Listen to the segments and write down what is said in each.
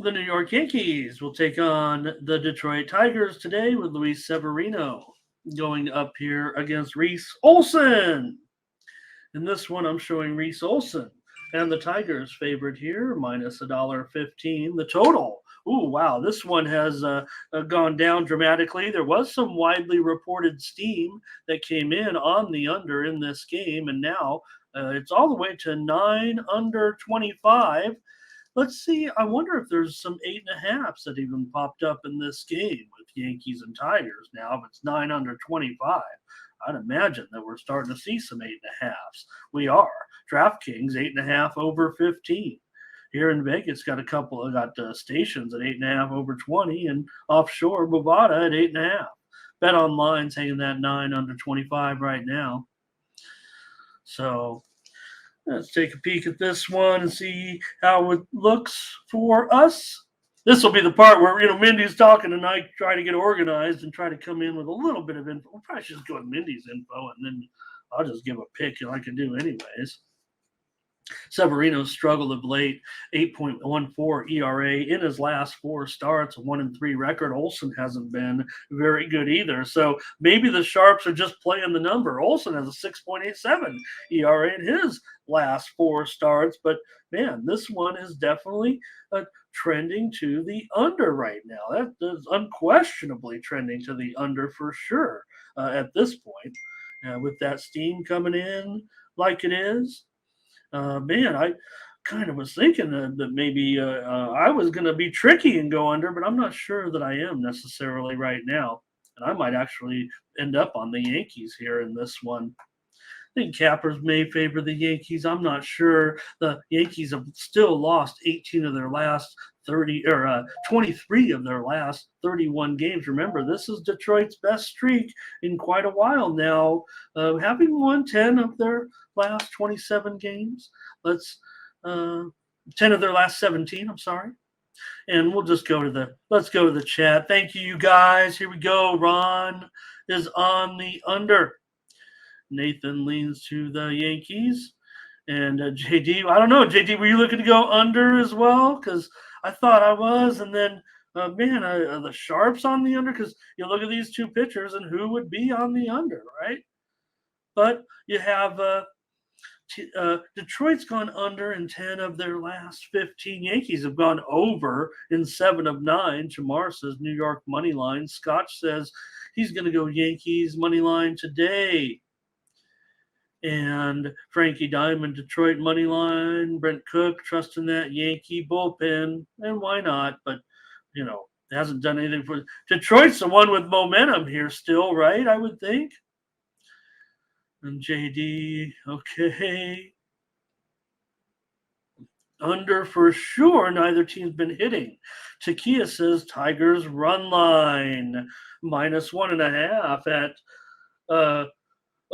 The New York Yankees will take on the Detroit Tigers today with Luis Severino going up here against Reese Olson. In this one, I'm showing Reese Olson and the Tigers favorite here, minus $1.15. The total. Ooh, wow. This one has gone down dramatically. There was some widely reported steam that came in on the under in this game, and now it's all the way to 9 under 25. Let's see. I wonder if there's some 8.5s that even popped up in this game with Yankees and Tigers. Now, if it's 9 under 25, I'd imagine that we're starting to see some 8.5s. We are. DraftKings 8.5 over 15. Here in Vegas, got a couple. Got stations at 8.5 over 20, and offshore Bovada at 8.5. Bet Online's hanging that 9 under 25 right now. So let's take a peek at this one and see how it looks for us. This will be the part where, Mindy's talking and I try to get organized and try to come in with a little bit of info. We'll probably just go with Mindy's info and then I'll just give a pick like I can do anyways. Severino struggled of late, 8.14 ERA in his last 4 starts, a 1-3 record. Olson hasn't been very good either. So maybe the Sharps are just playing the number. Olson has a 6.87 ERA in his last 4 starts. But, man, this one is definitely trending to the under right now. That is unquestionably trending to the under for sure at this point. With that steam coming in like it is. Man, I kind of was thinking that maybe I was going to be tricky and go under, but I'm not sure that I am necessarily right now. And I might actually end up on the Yankees here in this one. I think cappers may favor the Yankees. I'm not sure. The Yankees have still lost 18 of their last 23 of their last 31 games. Remember, this is Detroit's best streak in quite a while now, having won 10 of their last 27 games. 10 of their last 17. I'm sorry. And we'll just let's go to the chat. Thank you guys. Here we go. Ron is on the under. Nathan leans to the Yankees. And JD, I don't know. JD, were you looking to go under as well? Because I thought I was. And then, the Sharps on the under? Because you look at these two pitchers and who would be on the under, right? But you have Detroit's gone under in 10 of their last 15. Yankees have gone over in 7 of 9. Jamar says New York money line. Scotch says he's going to go Yankees money line today. And Frankie Diamond, Detroit money line. Brent Cook trusting that Yankee bullpen. And why not? But, it hasn't done anything for Detroit's the one with momentum here still, right? I would think. And JD, okay. Under for sure. Neither team's been hitting. Takia says Tigers run line. minus 1.5 at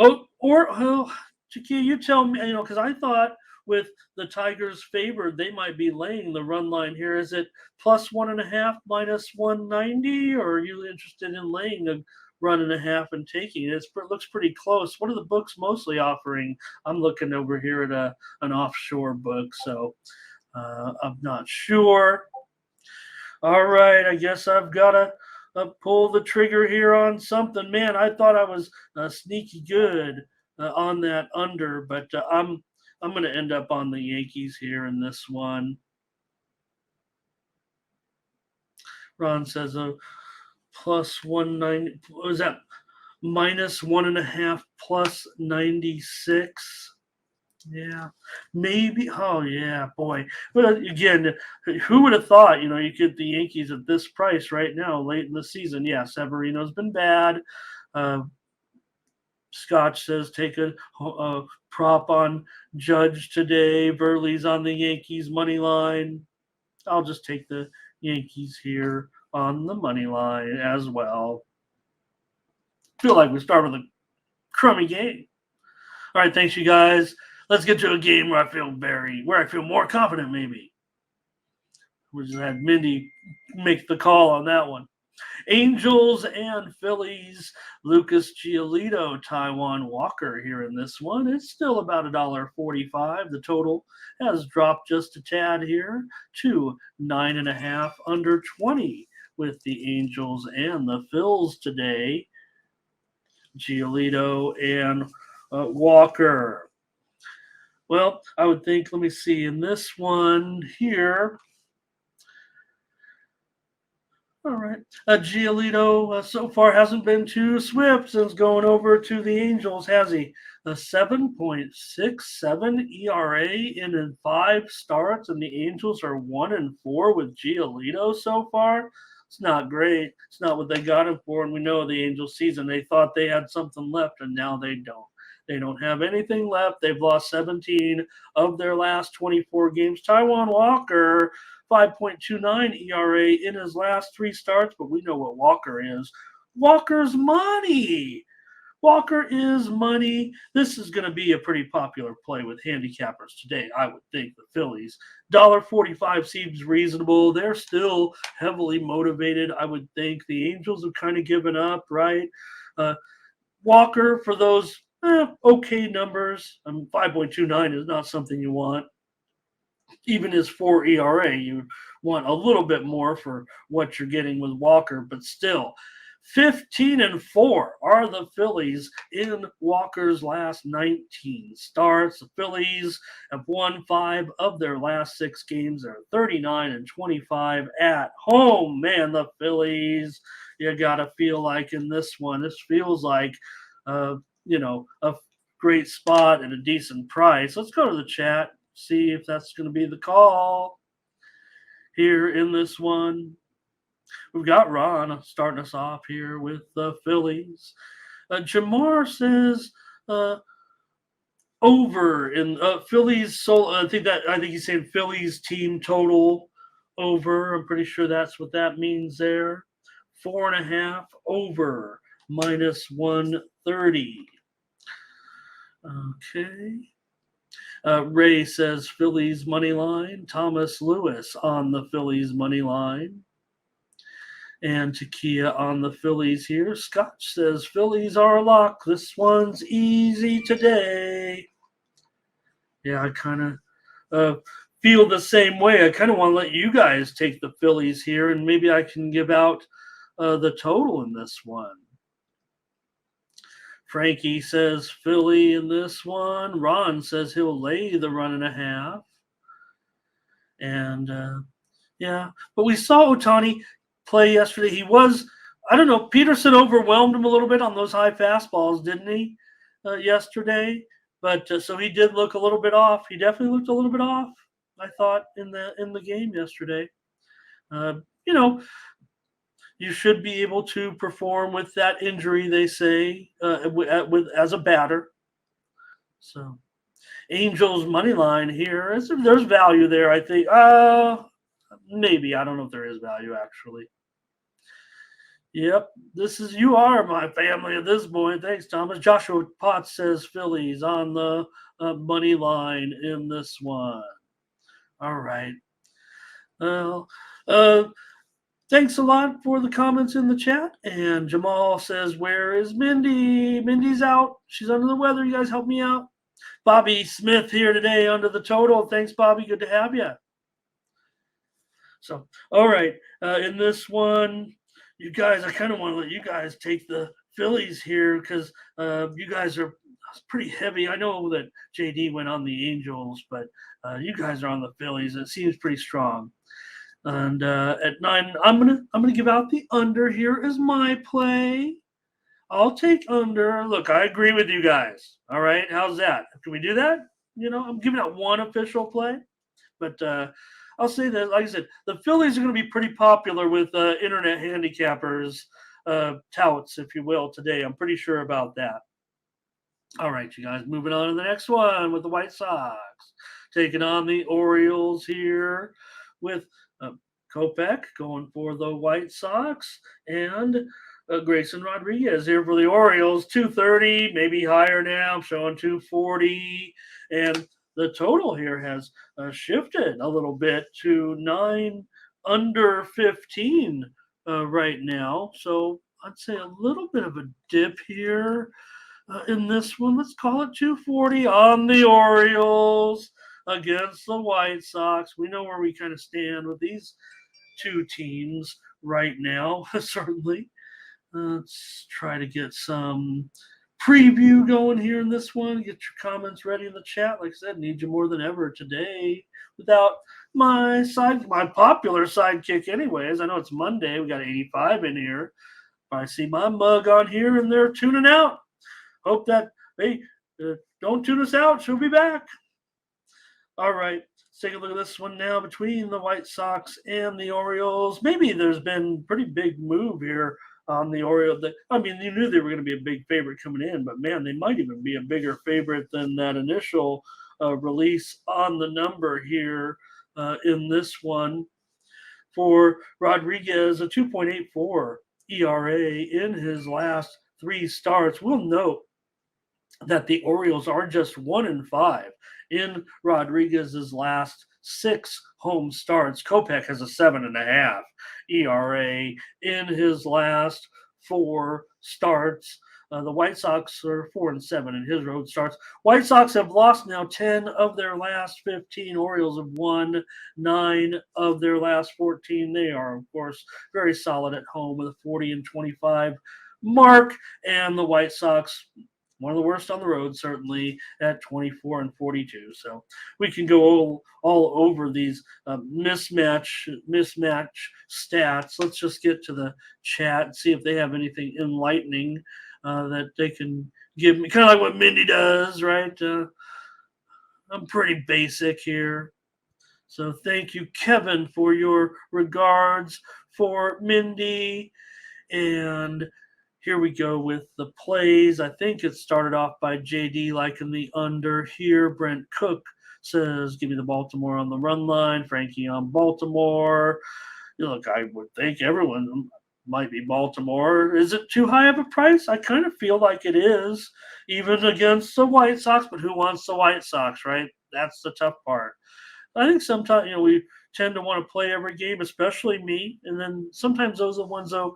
Takia, you tell me, because I thought with the Tigers favored, they might be laying the run line here. Is it plus 1.5, minus 190, or are you interested in laying a run and a half and taking it? It looks pretty close. What are the books mostly offering? I'm looking over here at an offshore book, so I'm not sure. All right, I guess I've got to pull the trigger here on something. Man, I thought I was sneaky good on that under, but I'm going to end up on the Yankees here in this one. Ron says plus 190. What was that? Minus 1.5 plus 96. Yeah, maybe. Oh, yeah, boy. But again, who would have thought, you get the Yankees at this price right now, late in the season? Yeah, Severino's been bad. Scotch says take a prop on Judge today. Burley's on the Yankees money line. I'll just take the Yankees here on the money line as well. Feel like we start with a crummy game. All right, thanks, you guys. Let's get to a game where I feel more confident, maybe. We just had Mindy make the call on that one. Angels and Phillies, Lucas Giolito, Taiwan Walker here in this one. It's still about $1.45. The total has dropped just a tad here to 9.5 under 20 with the Angels and the Phils today. Giolito and Walker. Well, I would think, let me see, in this one here, all right. Giolito so far hasn't been too swift since going over to the Angels, has he? A 7.67 ERA in 5 starts, and the Angels are 1-4 with Giolito so far. It's not great. It's not what they got him for, and we know the Angels season. They thought they had something left, and now they don't. They don't have anything left. They've lost 17 of their last 24 games. Taiwan Walker, 5.29 ERA in his last 3 starts, but we know what Walker is. Walker's money. Walker is money. This is going to be a pretty popular play with handicappers today, I would think. The Phillies, $1.45 seems reasonable. They're still heavily motivated, I would think. The Angels have kind of given up, right? Walker, for those okay numbers, 5.29 is not something you want. Even his 4 ERA, you want a little bit more for what you're getting with Walker, but still, 15-4 are the Phillies in Walker's last 19 starts. The Phillies have won 5 of their last 6 games. They're 39-25 at home. Man, the Phillies, you gotta feel like in this one, this feels like, a great spot at a decent price. Let's go to the chat, see if that's going to be the call here in this one. We've got Ron starting us off here with the Phillies. Jamar says over in Phillies. So I think he's saying Phillies team total over. I'm pretty sure that's what that means there. 4.5 over -130. Okay. Ray says Phillies money line. Thomas Lewis on the Phillies money line. And Takia on the Phillies here. Scotch says Phillies are a lock. This one's easy today. Yeah, I kind of feel the same way. I kind of want to let you guys take the Phillies here, and maybe I can give out the total in this one. Frankie says Philly in this one. Ron says he'll lay the 1.5. And, but we saw Ohtani play yesterday. He was, I don't know, Peterson overwhelmed him a little bit on those high fastballs, didn't he, yesterday? But so he did look a little bit off. He definitely looked a little bit off, I thought, in the game yesterday. You should be able to perform with that injury, they say, with as a batter. So, Angels money line here. There's value there, I think. Maybe. I don't know if there is value, actually. Yep. You are my family at this point. Thanks, Thomas. Joshua Potts says Phillies on the money line in this one. All right. Well, thanks a lot for the comments in the chat. And Jamal says, where is Mindy? Mindy's out. She's under the weather. You guys help me out. Bobby Smith here today under the total. Thanks, Bobby. Good to have you. So, all right. In this one, you guys, I kind of want to let you guys take the Phillies here because you guys are pretty heavy. I know that JD went on the Angels, but you guys are on the Phillies. It seems pretty strong. And at 9, I'm gonna give out the under here as my play. I'll take under. Look, I agree with you guys. All right, how's that? Can we do that? I'm giving out one official play, but I'll say that, like I said, the Phillies are going to be pretty popular with internet handicappers, touts, if you will, today. I'm pretty sure about that. All right, you guys, moving on to the next one with the White Sox. Taking on the Orioles here with Kopech going for the White Sox, and Grayson Rodriguez here for the Orioles. 230, maybe higher now. I'm showing 240, and the total here has shifted a little bit to 9 under 15 right now. So I'd say a little bit of a dip here in this one. Let's call it 240 on the Orioles against the White Sox. We know where we kind of stand with these two teams right now, certainly. Let's try to get some preview going here in this one. Get your comments ready in the chat. Like I said, need you more than ever today. Without my popular sidekick, anyways. I know it's Monday. We got 85 in here. I see my mug on here, and they're tuning out. Hope that they don't tune us out. She'll be back. All right. Let's take a look at this one now between the White Sox and the Orioles. Maybe there's been pretty big move here on the Orioles. I mean, you knew they were going to be a big favorite coming in, but man, they might even be a bigger favorite than that initial release on the number here in this one. For Rodriguez, a 2.84 ERA in his last 3 starts. We'll note that the Orioles are just 1-5 in Rodriguez's last 6 home starts. Kopech has a 7.5 ERA in his last 4 starts. The White Sox are 4-7 in his road starts. White Sox have lost now 10 of their last 15. Orioles have won 9 of their last 14. They are, of course, very solid at home with a 40-25 mark. And the White Sox, one of the worst on the road, certainly, at 24-42. So we can go all over these mismatch stats. Let's just get to the chat and see if they have anything enlightening that they can give me. Kind of like what Mindy does, right? I'm pretty basic here. So thank you, Kevin, for your regards for Mindy. And here we go with the plays. I think it started off by JD liking the under here. Brent Cook says, give me the Baltimore on the run line. Frankie on Baltimore. Look, I would think everyone might be Baltimore. Is it too high of a price? I kind of feel like it is, even against the White Sox. But who wants the White Sox, right? That's the tough part. I think sometimes, we tend to want to play every game, especially me. And then sometimes those are the ones, though,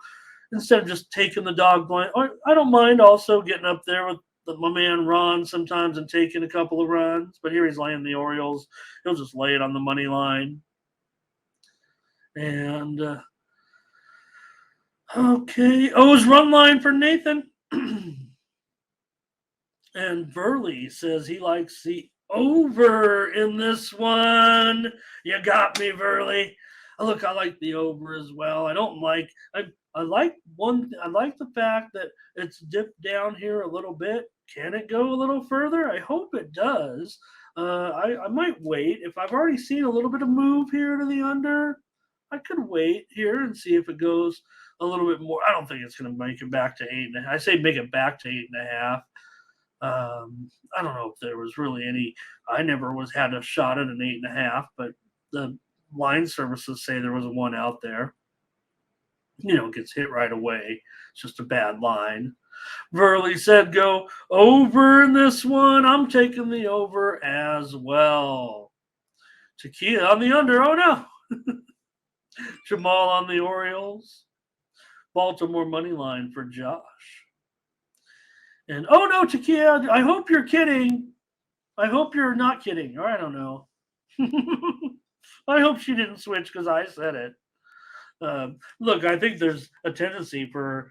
instead of just taking the dog blind. I don't mind also getting up there with my man Ron sometimes and taking a couple of runs. But here he's laying the Orioles. He'll just lay it on the money line. And, okay. O's run line for Nathan. And Burley says he likes the over in this one. You got me, Burley. Look, I like the over as well. I like the fact that it's dipped down here a little bit. Can it go a little further? I hope it does. I might wait. If I've already seen a little bit of move here to the under, I could wait here and see if it goes a little bit more. I don't think it's going to make it back to 8.5. I say make it back to 8.5. I don't know if there was really any. I never had a shot at an 8.5, but the line services say there was one out there. Gets hit right away. It's just a bad line. Verley said go over in this one. I'm taking the over as well. Takia on the under. Oh, no. Jamal on the Orioles. Baltimore money line for Josh. And, oh, no, Takia, I hope you're kidding. I hope you're not kidding. Or I don't know. I hope she didn't switch because I said it. Look, I think there's a tendency for,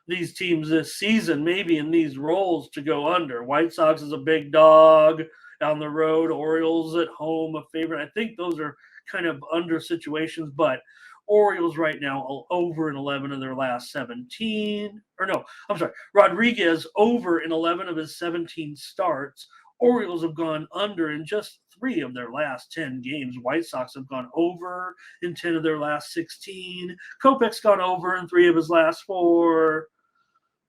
these teams this season, maybe in these roles, to go under. White Sox is a big dog on the road. Orioles at home, a favorite. I think those are kind of under situations, but Orioles right now over in 11 of their last 17. Or no, I'm sorry. Rodriguez over in 11 of his 17 starts. Orioles have gone under in just 3 of their last 10 games. White Sox have gone over in 10 of their last 16. Kopech's gone over in 3 of his last 4.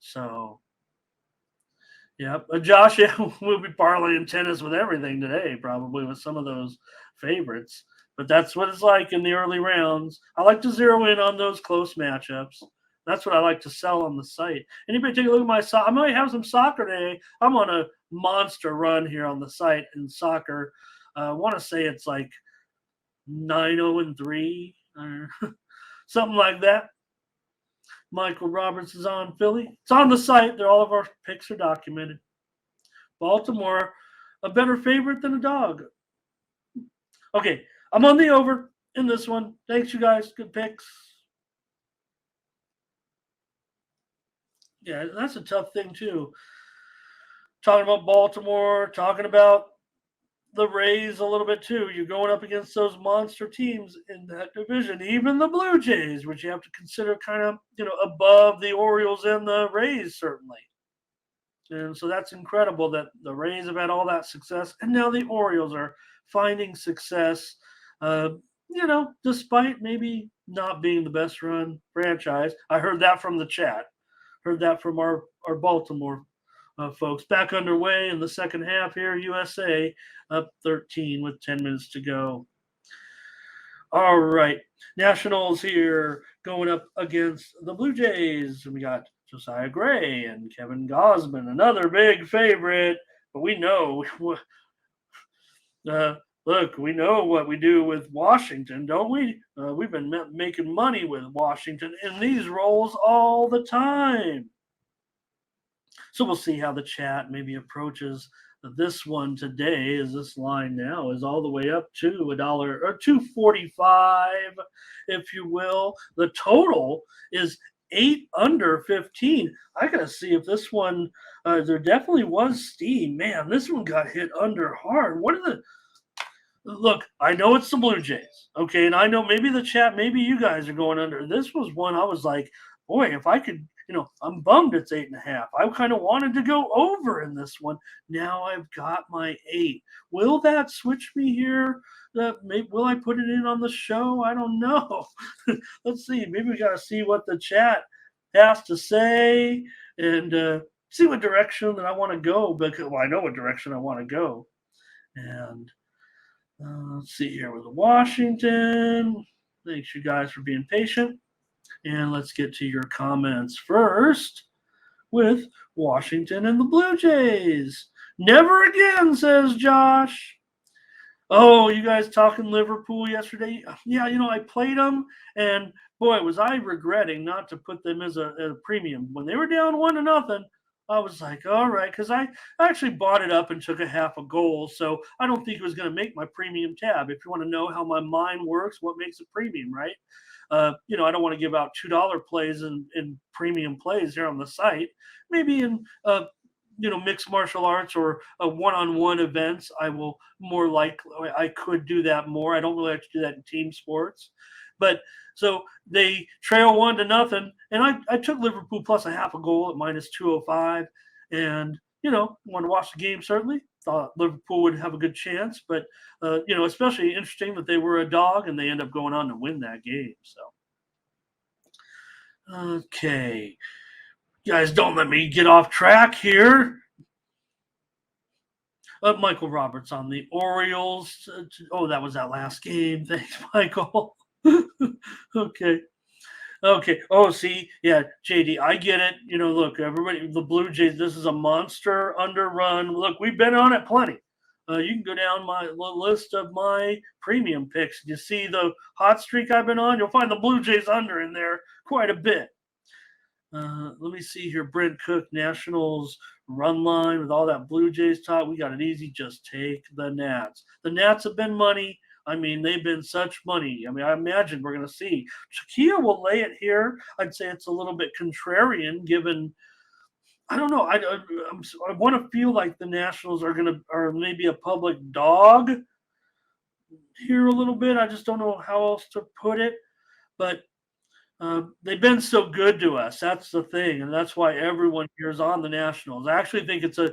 So, yeah. Josh, we'll be parlaying tennis with everything today, probably with some of those favorites. But that's what it's like in the early rounds. I like to zero in on those close matchups. That's what I like to sell on the site. Anybody take a look at my soccer? I might have some soccer today. I'm on a monster run here on the site in soccer. I want to say it's like 9-0-3. something like that. Michael Roberts is on Philly. It's on the site. All of our picks are documented. Baltimore, a better favorite than a dog. Okay, I'm on the over in this one. Thanks, you guys. Good picks. Yeah, that's a tough thing, too. Talking about Baltimore, talking about the Rays a little bit, too. You're going up against those monster teams in that division, even the Blue Jays, which you have to consider kind of, above the Orioles and the Rays, certainly. And so that's incredible that the Rays have had all that success, and now the Orioles are finding success, despite maybe not being the best run franchise. I heard that from the chat. Heard that from our Baltimore folks. Back underway in the second half here, USA up 13 with 10 minutes to go. All right, Nationals here going up against the Blue Jays. We got Josiah Gray and Kevin Gausman, another big favorite. But we know, look, we know what we do with Washington, don't we? We've been making money with Washington in these roles all the time. So we'll see how the chat maybe approaches this one today. As this line now is all the way up to $1 or $2.45, if you will. The total is 8 under 15. I gotta see if this one. There definitely was steam. Man, this one got hit under hard. What are the? Look, I know it's the Blue Jays, okay, and I know maybe the chat, maybe you guys are going under. This was one I was like, boy, if I could, I'm bummed it's 8.5. I kind of wanted to go over in this one. Now I've got my 8. Will that switch me here? Will I put it in on the show? I don't know. Let's see. Maybe we got to see what the chat has to say and see what direction that I want to go. Because I know what direction I want to go. And let's see here with Washington. Thanks, you guys, for being patient. And let's get to your comments first with Washington and the Blue Jays. Never again, says Josh. Oh, you guys talking Liverpool yesterday? Yeah, I played them, and boy, was I regretting not to put them as a premium. When they were down 1-0, I was like, all right, because I actually bought it up and took a half a goal, so I don't think it was going to make my premium tab. If you want to know how my mind works, what makes a premium, right? I don't want to give out $2 plays in premium plays here on the site. Maybe in mixed martial arts or one-on-one events, I will more likely, I could do that more. I don't really like to do that in team sports. But so they trail 1-0, and I took Liverpool plus a half a goal at minus 205. And, want to watch the game, certainly. Thought Liverpool would have a good chance, but, especially interesting that they were a dog and they end up going on to win that game. So, okay. You guys, don't let me get off track here. Michael Roberts on the Orioles. That was that last game. Thanks, Michael. Okay. Oh, see, yeah, JD, I get it. Look, everybody, the Blue Jays, this is a monster underrun. Look, we've been on it plenty. You can go down my list of my premium picks. You see the hot streak I've been on? You'll find the Blue Jays under in there quite a bit. Let me see here. Brent Cook, Nationals run line with all that Blue Jays talk. We got it easy. Just take the Nats. The Nats have been money. I mean, they've been such money. I mean, I imagine we're going to see. Shaquille will lay it here. I'd say it's a little bit contrarian given. I don't know. I want to feel like the Nationals are maybe a public dog here a little bit. I just don't know how else to put it. But they've been so good to us. That's the thing, and that's why everyone here is on the Nationals. I actually think it's a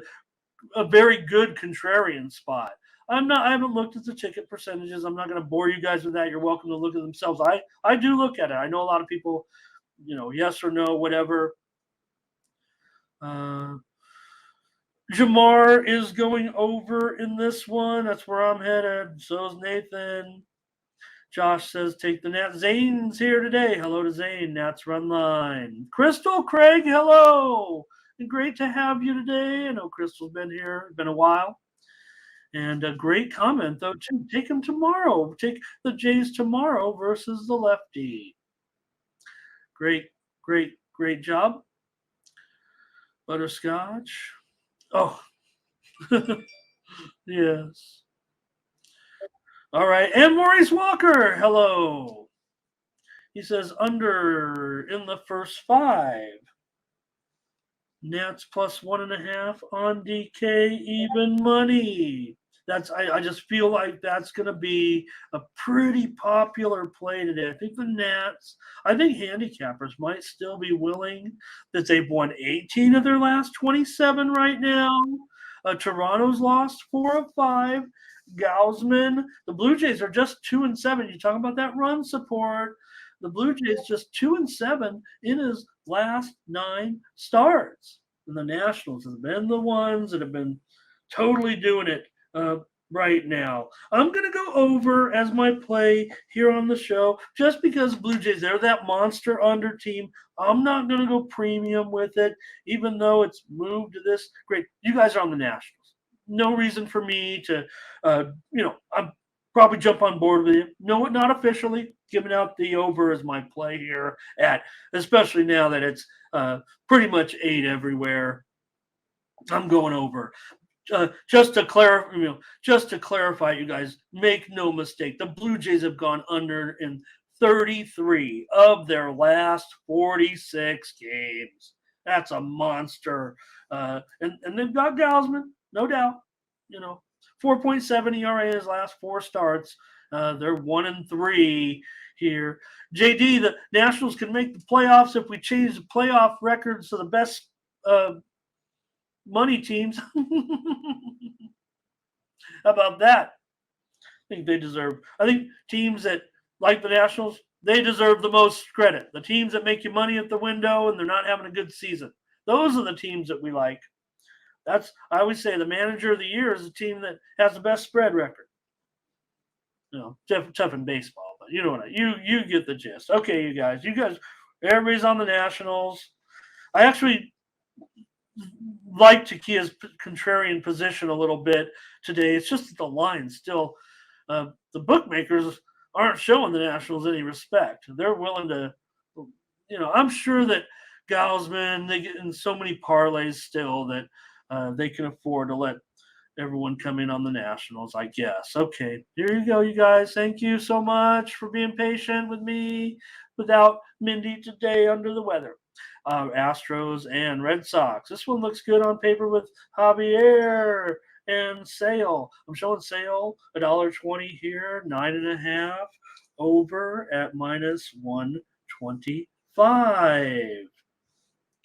very good contrarian spot. I haven't looked at the ticket percentages. I'm not going to bore you guys with that. You're welcome to look at themselves. I do look at it. I know a lot of people, yes or no, whatever. Jamar is going over in this one. That's where I'm headed. So is Nathan. Josh says, take the Nats. Zane's here today. Hello to Zane. Nats run line. Crystal, Craig, hello. And great to have you today. I know Crystal's been here. It's been a while. And a great comment, though, too. Take them tomorrow. Take the Jays tomorrow versus the lefty. Great, great job. Butterscotch. Oh, yes. All right. And Maurice Walker. Hello. He says under in the first 5. Nats plus 1.5 on DK, even money. I just feel like that's going to be a pretty popular play today. I think the Nats, I think handicappers might still be willing that they've won 18 of their last 27 right now. Toronto's lost 4 of 5. Gausman, the Blue Jays are just 2-7. You talk about that run support. The Blue Jays just 2-7 in his last 9 starts. And the Nationals have been the ones that have been totally doing it right now. I'm going to go over as my play here on the show just because Blue Jays, they're that monster under team. I'm not going to go premium with it, even though it's moved to this. Great. You guys are on the Nationals. No reason for me to, I'm probably jump on board with you. No, not officially. Giving out the over as my play here especially now that it's pretty much 8 everywhere. I'm going over. Just to clarify, you guys, make no mistake. The Blue Jays have gone under in 33 of their last 46 games. That's a monster. And they've got Gausman, no doubt. 4.7 ERA in his last 4 starts. They're 1-3 here. JD, the Nationals can make the playoffs if we change the playoff records to the best money teams. How about that? I think teams that like the Nationals, they deserve the most credit. The teams that make you money at the window and they're not having a good season. Those are the teams that we like. I always say the manager of the year is the team that has the best spread record. Tough in baseball, but you know what? You get the gist. Okay, you guys, everybody's on the Nationals. I actually like Takia's contrarian position a little bit today. It's just that the line still, the bookmakers aren't showing the Nationals any respect. They're willing to, I'm sure that Gausman, they get in so many parlays still that they can afford to let everyone come in on the Nationals, I guess. Okay, here you go, you guys. Thank you so much for being patient with me without Mindy today under the weather. Astros and Red Sox. This one looks good on paper with Javier and Sale. I'm showing Sale $1.20 here, 9.5 over at -125.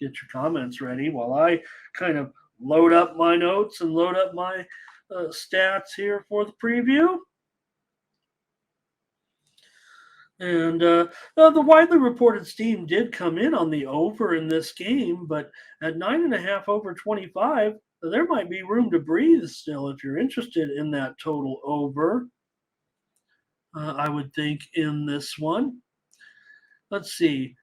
Get your comments ready while I kind of load up my notes and load up my stats here for the preview. And the widely reported steam did come in on the over in this game, but at 9.5 over 25, there might be room to breathe still if you're interested in that total over. I would think in this one. Let's see.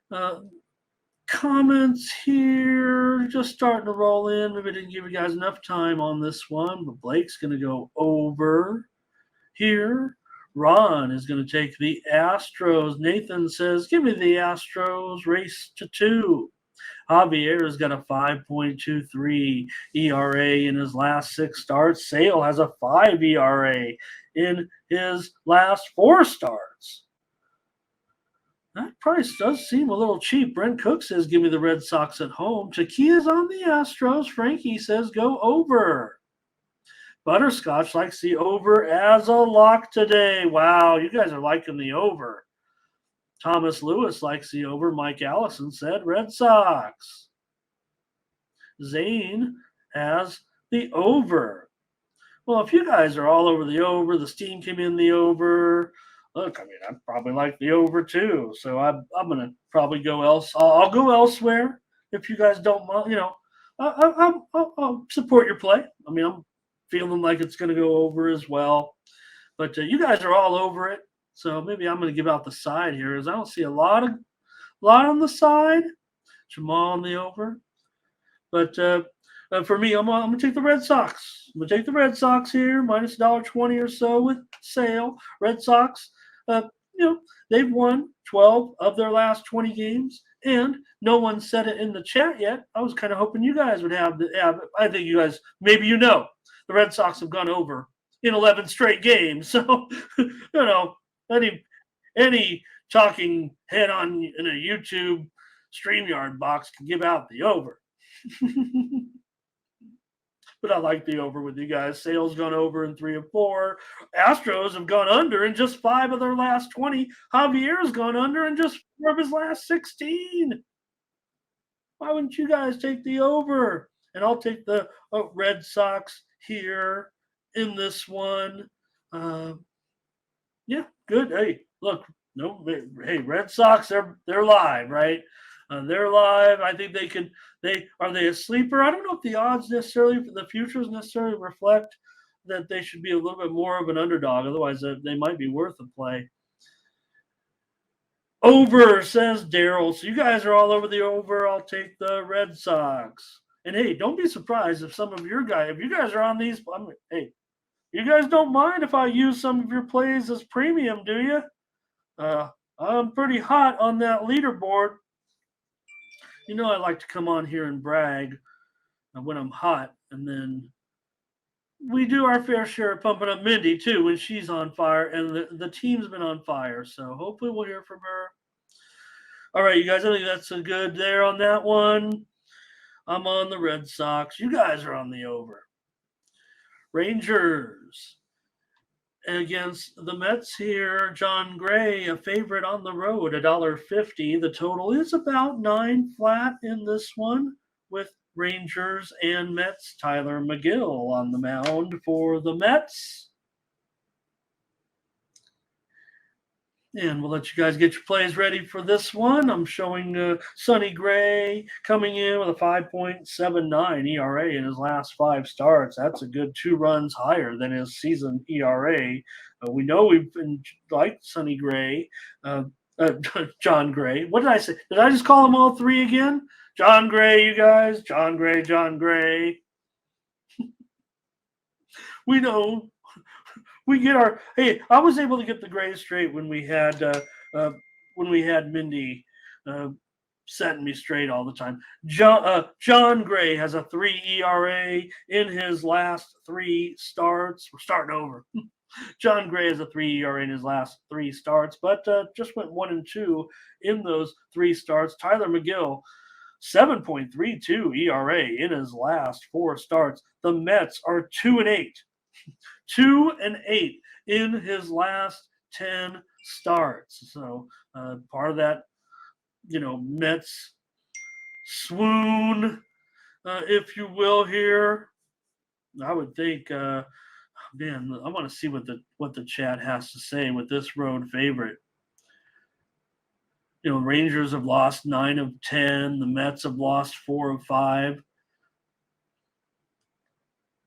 Comments here, just starting to roll in. Maybe I didn't give you guys enough time on this one, but Blake's going to go over here. Ron is going to take the Astros. Nathan says, give me the Astros, race to 2. Javier has got a 5.23 ERA in his last 6 starts. Sale has a 5 ERA in his last 4 starts. That price does seem a little cheap. Brent Cook says, give me the Red Sox at home. Takia's on the Astros. Frankie says, go over. Butterscotch likes the over as a lock today. Wow, you guys are liking the over. Thomas Lewis likes the over. Mike Allison said Red Sox. Zane has the over. Well, if you guys are all over the over, the steam came in the over. Look, I mean, I'd probably like the over too. So I'm going to probably go else. I'll go elsewhere if you guys don't mind. I'll support your play. I mean, I'm feeling like it's going to go over as well. But you guys are all over it. So maybe I'm going to give out the side here, as I don't see a lot on the side. Jamal on the over. But for me, I'm going to take the Red Sox. I'm going to take the Red Sox here, minus $1.20 or so with Sale. Red Sox, they've won 12 of their last 20 games, and no one said it in the chat yet. I was kind of hoping you guys would have the. Yeah, I think you guys, maybe the Red Sox have gone over in 11 straight games. So, any talking head in a YouTube StreamYard box can give out the over. But I like the over with you guys. Sale's gone over in 3 of 4. Astros have gone under in just 5 of their last 20. Javier's gone under in just 4 of his last 16. Why wouldn't you guys take the over? And I'll take the Red Sox here in this one. Yeah, good. Hey, look, Red Sox, they're live, right? They're live. I think are they a sleeper? I don't know if the odds necessarily, the futures necessarily reflect that they should be a little bit more of an underdog. Otherwise, they might be worth a play. Over, says Daryl. So you guys are all over the over. I'll take the Red Sox. And hey, don't be surprised if some of your guys, if you guys are on these, hey, you guys don't mind if I use some of your plays as premium, do you? I'm pretty hot on that leaderboard. I like to come on here and brag when I'm hot, and then we do our fair share of pumping up Mindy too when she's on fire, and the team's been on fire. So hopefully we'll hear from her. All right, you guys, I think that's a good there on that one. I'm on the Red Sox. You guys are on the over. Rangers against the Mets here. John Gray, a favorite on the road, $1.50. The total is about 9 flat in this one with Rangers and Mets. Tyler McGill on the mound for the Mets. And we'll let you guys get your plays ready for this one. I'm showing Sonny Gray coming in with a 5.79 ERA in his last 5 starts. That's a good 2 runs higher than his season ERA. We know we've been like Sonny Gray, John Gray. What did I say? Did I just call them all 3 again? John Gray, you guys. John Gray, John Gray. We know. We get our I was able to get the Gray straight when we had Mindy setting me straight all the time. John Gray has a 3 ERA in his last 3 starts. We're starting over. John Gray has a 3 ERA in his last 3 starts, but just went 1-2 in those 3 starts. Tyler McGill, 7.32 ERA in his last 4 starts. The Mets are 2-8. 2-8 in his last 10 starts. So part of that, Mets swoon, if you will, here. I would think, man, I want to see what the chat has to say with this road favorite. Rangers have lost 9 of 10. The Mets have lost 4 of 5.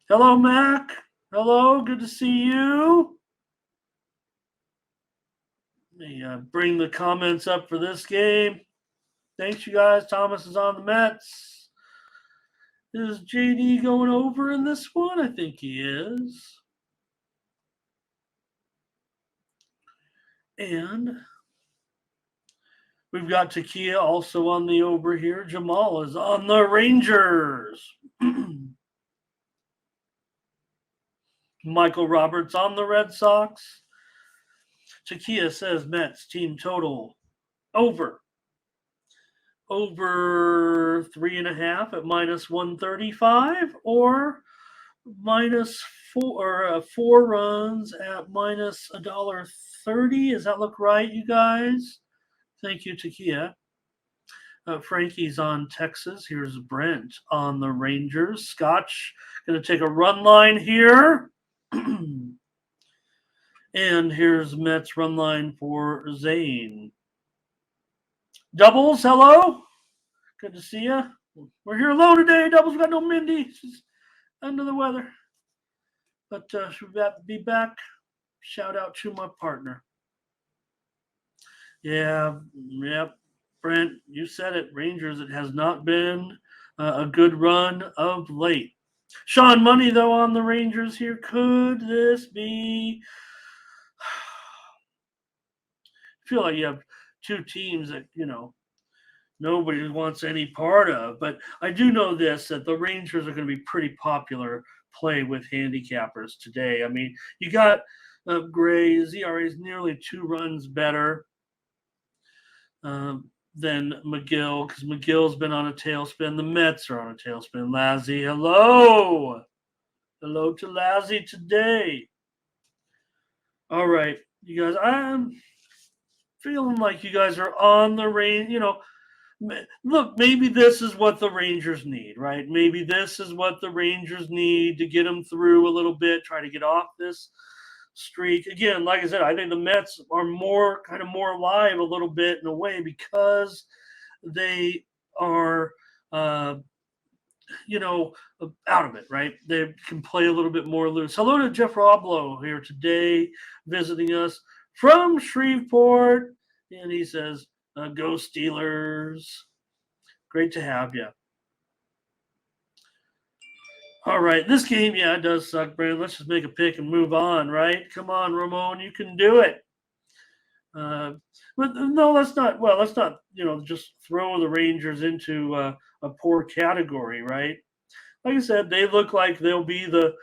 Hello, Mac. Hello, good to see you. Let me bring the comments up for this game. Thanks, you guys. Thomas is on the Mets. Is JD going over in this one? I think he is. And we've got Takia also on the over here. Jamal is on the Rangers. Michael Roberts on the Red Sox. Takia says Mets team total over. Over 3.5 at -135 or -4 runs at -$1.30. Does that look right, you guys? Thank you, Takia. Frankie's on Texas. Here's Brent on the Rangers. Scotch going to take a run line here. And here's Mets run line for Zane. Doubles, hello. Good to see you. We're here alone today. Doubles, got no Mindy. She's under the weather. But she'll be back. Shout out to my partner. Yeah, yep. Brent, you said it. Rangers, it has not been a good run of late. Sean Money, though, on the Rangers here. Could this be feel like you have two teams that, nobody wants any part of. But I do know this, that the Rangers are going to be pretty popular play with handicappers today. I mean, you got Gray. His ERA is nearly 2 runs better than McGill, because McGill's been on a tailspin. The Mets are on a tailspin. Lazzy, hello. Hello to Lazzy today. All right, you guys, I'm feeling like you guys are on the range. Look, maybe this is what the Rangers need, right? Maybe this is what the Rangers need to get them through a little bit, try to get off this streak. Again, like I said, I think the Mets are more alive a little bit in a way, because they are, out of it, right? They can play a little bit more loose. Hello to Jeff Roblo here today, visiting us from Shreveport. And he says, go Steelers. Great to have you. All right, this game, yeah, it does suck, Brandon. Let's just make a pick and move on, right? Come on, Ramon, you can do it. But no, let's not. Well, let's not. Just throw the Rangers into a poor category, right? Like I said, they look like they'll be the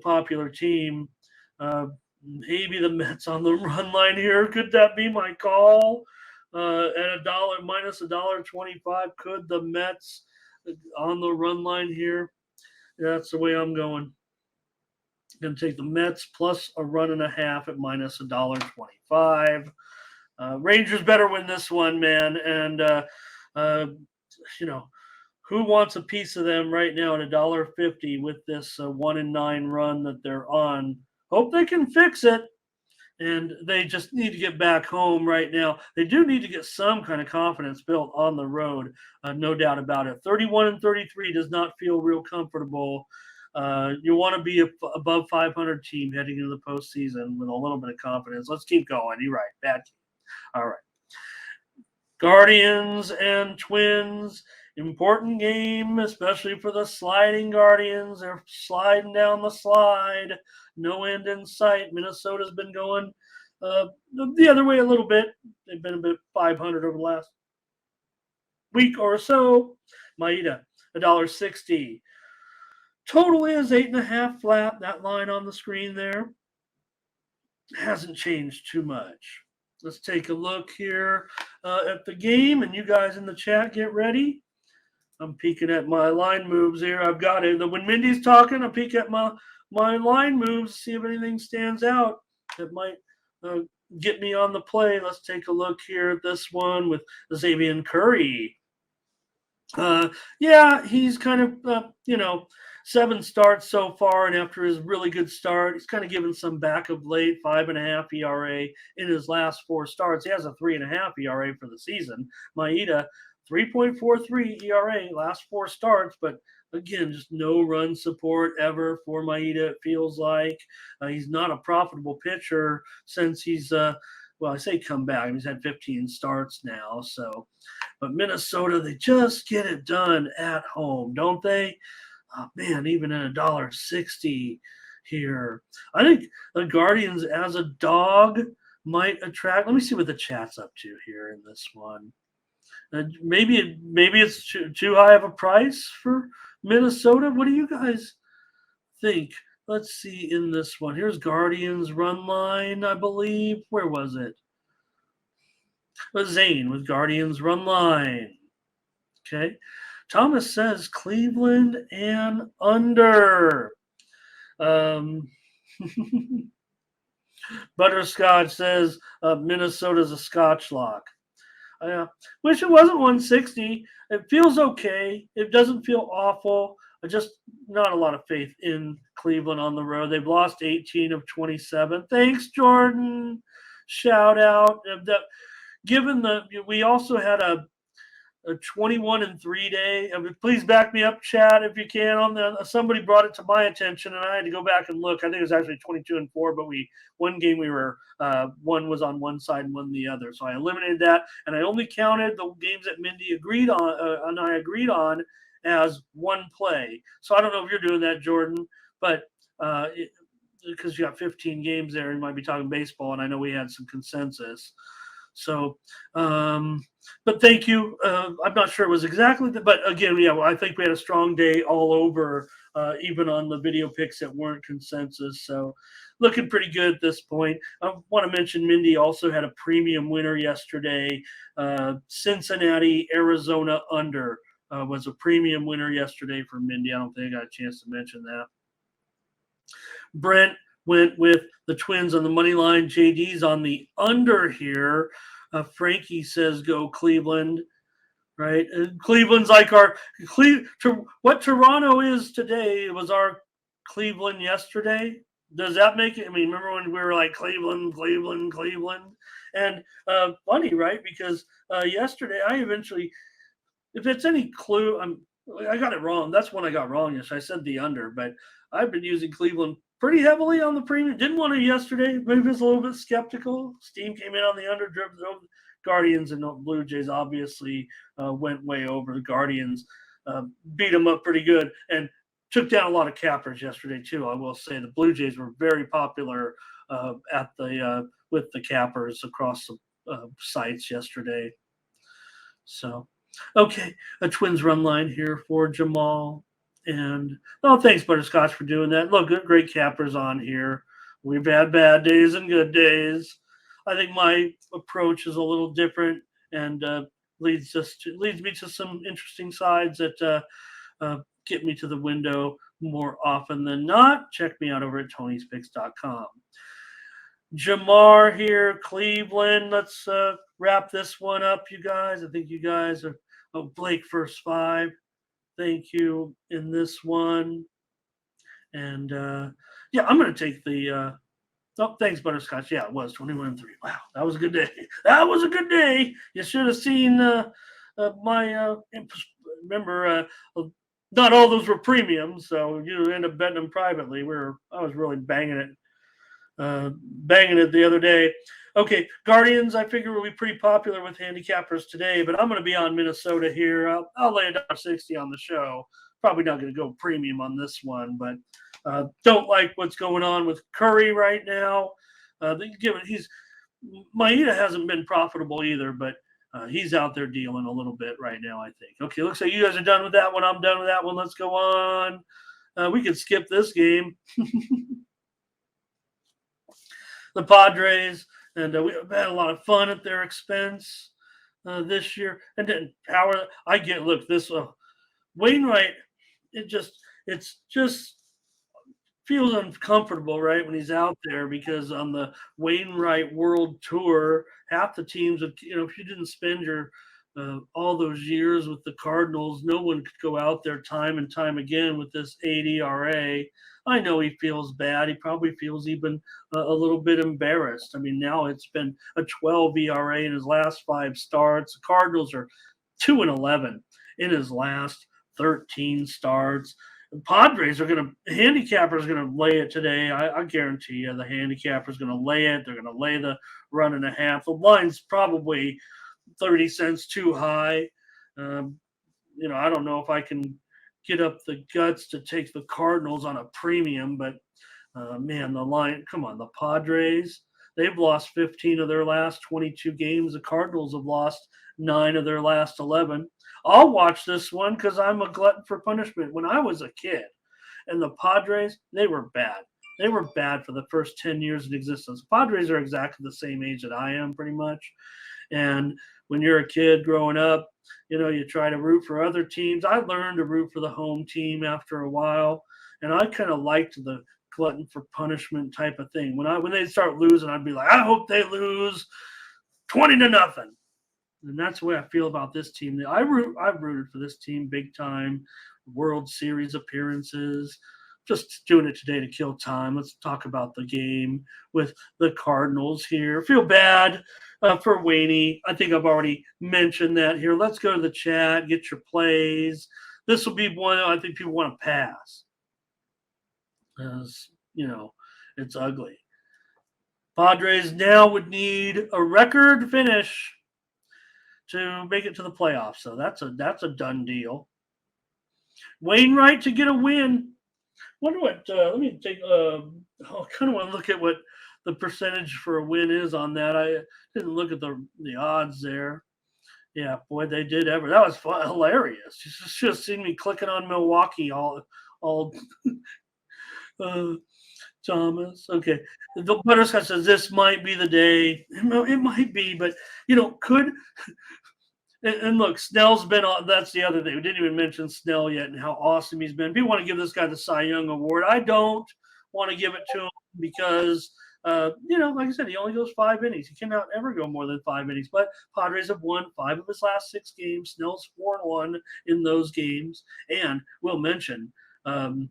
popular team. Maybe the Mets on the run line here. Could that be my call? At $1 minus $1.25, could the Mets on the run line here? That's the way I'm going. Going to take the Mets plus a run and a half at minus $1.25. Rangers better win this one, man. And who wants a piece of them right now at $1.50 with this 1-9 run that they're on? Hope they can fix it. And they just need to get back home right now. They do need to get some kind of confidence built on the road, no doubt about it. 31-33 does not feel real comfortable. You want to be above 500 team heading into the postseason with a little bit of confidence. Let's keep going. You're right. Bad team. All right. Guardians and Twins. Important game, especially for the sliding Guardians. They're sliding down the slide. No end in sight. Minnesota's been going the other way a little bit. They've been a bit 500 over the last week or so. Maeda, $1.60. Total is 8.5 flat. That line on the screen there hasn't changed too much. Let's take a look here at the game, and you guys in the chat get ready. I'm peeking at my line moves here. I've got it. When Mindy's talking, I peek at my line moves, see if anything stands out that might get me on the play. Let's take a look here at this one with Xavier Curry. Yeah, he's kind of, 7 starts so far, and after his really good start, he's kind of given some back of late, 5.5 ERA in his last 4 starts. He has a 3.5 ERA for the season. Maeda, 3.43 ERA last 4 starts, but again, just no run support ever for Maeda, it feels like. He's not a profitable pitcher since he's, I say come back. He's had 15 starts now. So, but Minnesota, they just get it done at home, don't they? Oh, man, even at $1.60 here. I think the Guardians as a dog might attract. Let me see what the chat's up to here in this one. Maybe it's too high of a price for Minnesota. What do you guys think? Let's see in this one. Here's Guardians run line, I believe. Where was it? Zane with Guardians run line. Okay. Thomas says Cleveland and under. Butterscotch says Minnesota's a Scotch lock. Wish it wasn't 160. It feels okay. It doesn't feel awful. Just not a lot of faith in Cleveland on the road. They've lost 18 of 27. Thanks, Jordan. Shout out. We also had a 21-3 day. Please back me up, chat, if you can. Somebody brought it to my attention, and I had to go back and look. I think it was actually 22-4, but one game we were one was on one side and one the other. So I eliminated that, and I only counted the games that Mindy agreed on, and I agreed on as one play. So I don't know if you're doing that, Jordan, but because you got 15 games there, you might be talking baseball, and I know we had some consensus. So, but thank you. I'm not sure it was exactly, but again, yeah, well, I think we had a strong day all over, even on the video picks that weren't consensus. So, looking pretty good at this point. I want to mention Mindy also had a premium winner yesterday. Cincinnati, Arizona under was a premium winner yesterday for Mindy. I don't think I got a chance to mention that. Brent went with the Twins on the money line. JD's on the under here. Frankie says go Cleveland, right? And Cleveland's like our what Toronto is today was our Cleveland yesterday. Does that make it? I mean, remember when we were like Cleveland, Cleveland, Cleveland? And funny, right? Because yesterday I eventually, if it's any clue, I got it wrong. That's when I got wrong. Yes, I said the under, but I've been using Cleveland pretty heavily on the premium. Didn't want to yesterday. Maybe was a little bit skeptical. Steam came in on the under, driven over. Guardians and Blue Jays obviously went way over. The Guardians beat them up pretty good and took down a lot of cappers yesterday too. I will say the Blue Jays were very popular at the with the cappers across the sites yesterday. So, okay, a Twins run line here for Jamal. And thanks, Butterscotch, for doing that. Look, great cappers on here. We've had bad days and good days. I think my approach is a little different and leads me to some interesting sides that get me to the window more often than not. Check me out over at Tony'sPicks.com. Jamar here, Cleveland. Let's wrap this one up, you guys. I think you guys are Blake first five. Thank you in this one. And yeah, I'm going to take the thanks, Butterscotch. Yeah, it was 21-3. Wow, that was a good day. That was a good day. You should have seen my remember not all those were premiums, so you end up betting them privately. I was really banging it the other day. Okay, Guardians, I figure will be pretty popular with handicappers today, but I'm going to be on Minnesota here. I'll lay $1.60 on the show. Probably not going to go premium on this one, but don't like what's going on with Curry right now. Maeda hasn't been profitable either, but he's out there dealing a little bit right now, I think. Okay, looks like you guys are done with that one. I'm done with that one. Let's go on. We could skip this game. The Padres, and we've had a lot of fun at their expense this year. And then this Wainwright, it's just feels uncomfortable, right, when he's out there because on the Wainwright World Tour, half the teams, if you didn't spend your all those years with the Cardinals, no one could go out there time and time again with this 8 ERA. I know he feels bad. He probably feels even a little bit embarrassed. I mean, now it's been a 12 ERA in his last 5 starts. The Cardinals are 2-11 in his last 13 starts. The Padres handicappers are going to lay it today. I guarantee you the handicapper's going to lay it. They're going to lay the 1.5. The line's probably 30 cents too high. I don't know if I can get up the guts to take the Cardinals on a premium, but man, the line, come on, the Padres, they've lost 15 of their last 22 games. The Cardinals have lost 9 of their last 11. I'll watch this one because I'm a glutton for punishment. When I was a kid and the Padres, they were bad. They were bad for the first 10 years in existence. The Padres are exactly the same age that I am pretty much. And when you're a kid growing up, you try to root for other teams. I learned to root for the home team after a while, and I kind of liked the glutton for punishment type of thing. When they start losing, I'd be like, I hope they lose 20-0. And that's the way I feel about this team. I've rooted for this team big time. World Series appearances. Just doing it today to kill time. Let's talk about the game with the Cardinals here. Feel bad for Wayne. I think I've already mentioned that here. Let's go to the chat, get your plays. This will be one I think people want to pass. As it's ugly. Padres now would need a record finish to make it to the playoffs. So that's a done deal. Wainwright to get a win. Wonder what? Let me take. I kind of want to look at what the percentage for a win is on that. I didn't look at the odds there. Yeah, boy, they did ever. That was fun, hilarious. You should have seen me clicking on Milwaukee all uh, Thomas. Okay, the Butterscotch says this might be the day. It might be, but could and look, Snell's been on. That's the other thing. We didn't even mention Snell yet and how awesome he's been. People want to give this guy the Cy Young Award. I don't want to give it to him because, like I said, he only goes 5 innings. He cannot ever go more than 5 innings. But Padres have won 5 of his last 6 games. Snell's 4-1 in those games. And we'll mention under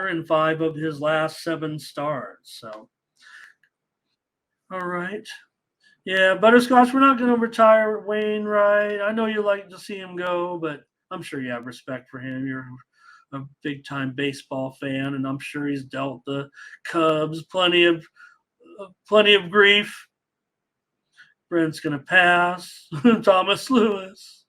in 5 of his last 7 starts. So, all right. Yeah, Butterscotch, we're not going to retire Wainwright. I know you like to see him go, but I'm sure you have respect for him. You're a big time baseball fan, and I'm sure he's dealt the Cubs plenty of grief. Brent's going to pass. Thomas Lewis.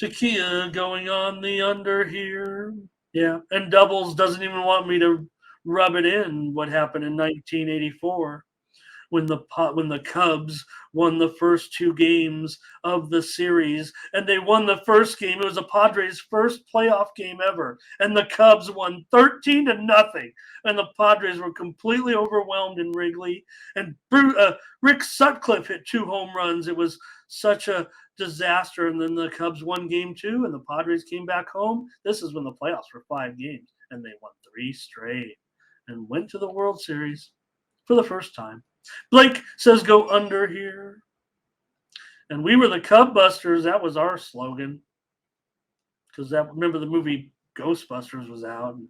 Chakia going on the under here. Yeah, and Doubles doesn't even want me to rub it in what happened in 1984. When the Cubs won the first 2 games of the series, and they won the first game. It was the Padres' first playoff game ever, and the Cubs won 13-0, and the Padres were completely overwhelmed in Wrigley. And Rick Sutcliffe hit 2 home runs. It was such a disaster, and then the Cubs won game 2, and the Padres came back home. This is when the playoffs were 5 games, and they won 3 straight and went to the World Series for the first time. Blake says go under here. And we were the Cub Busters. That was our slogan. Because remember the movie Ghostbusters was out. And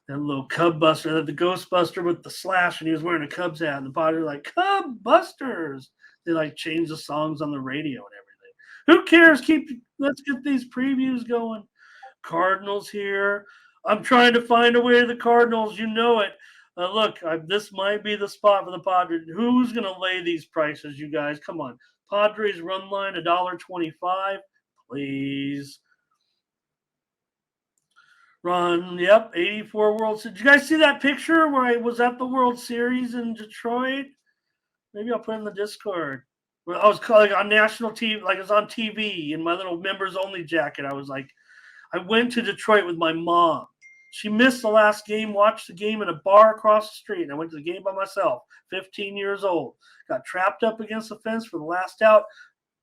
that little Cub Buster, the Ghostbuster with the slash, and he was wearing a Cubs hat. And the Padres were like, Cub Busters. They changed the songs on the radio and everything. Who cares? Let's get these previews going. Cardinals here. I'm trying to find a way to the Cardinals. You know it. Look, this might be the spot for the Padres. Who's going to lay these prices, you guys? Come on. Padres run line $1.25. Please. Ron, yep, 84 World Series. Did you guys see that picture where I was at the World Series in Detroit? Maybe I'll put it in the Discord. Well, I was on national TV, like it was on TV in my little members only jacket. I went to Detroit with my mom. She missed the last game, watched the game in a bar across the street. And I went to the game by myself, 15 years old. Got trapped up against the fence for the last out.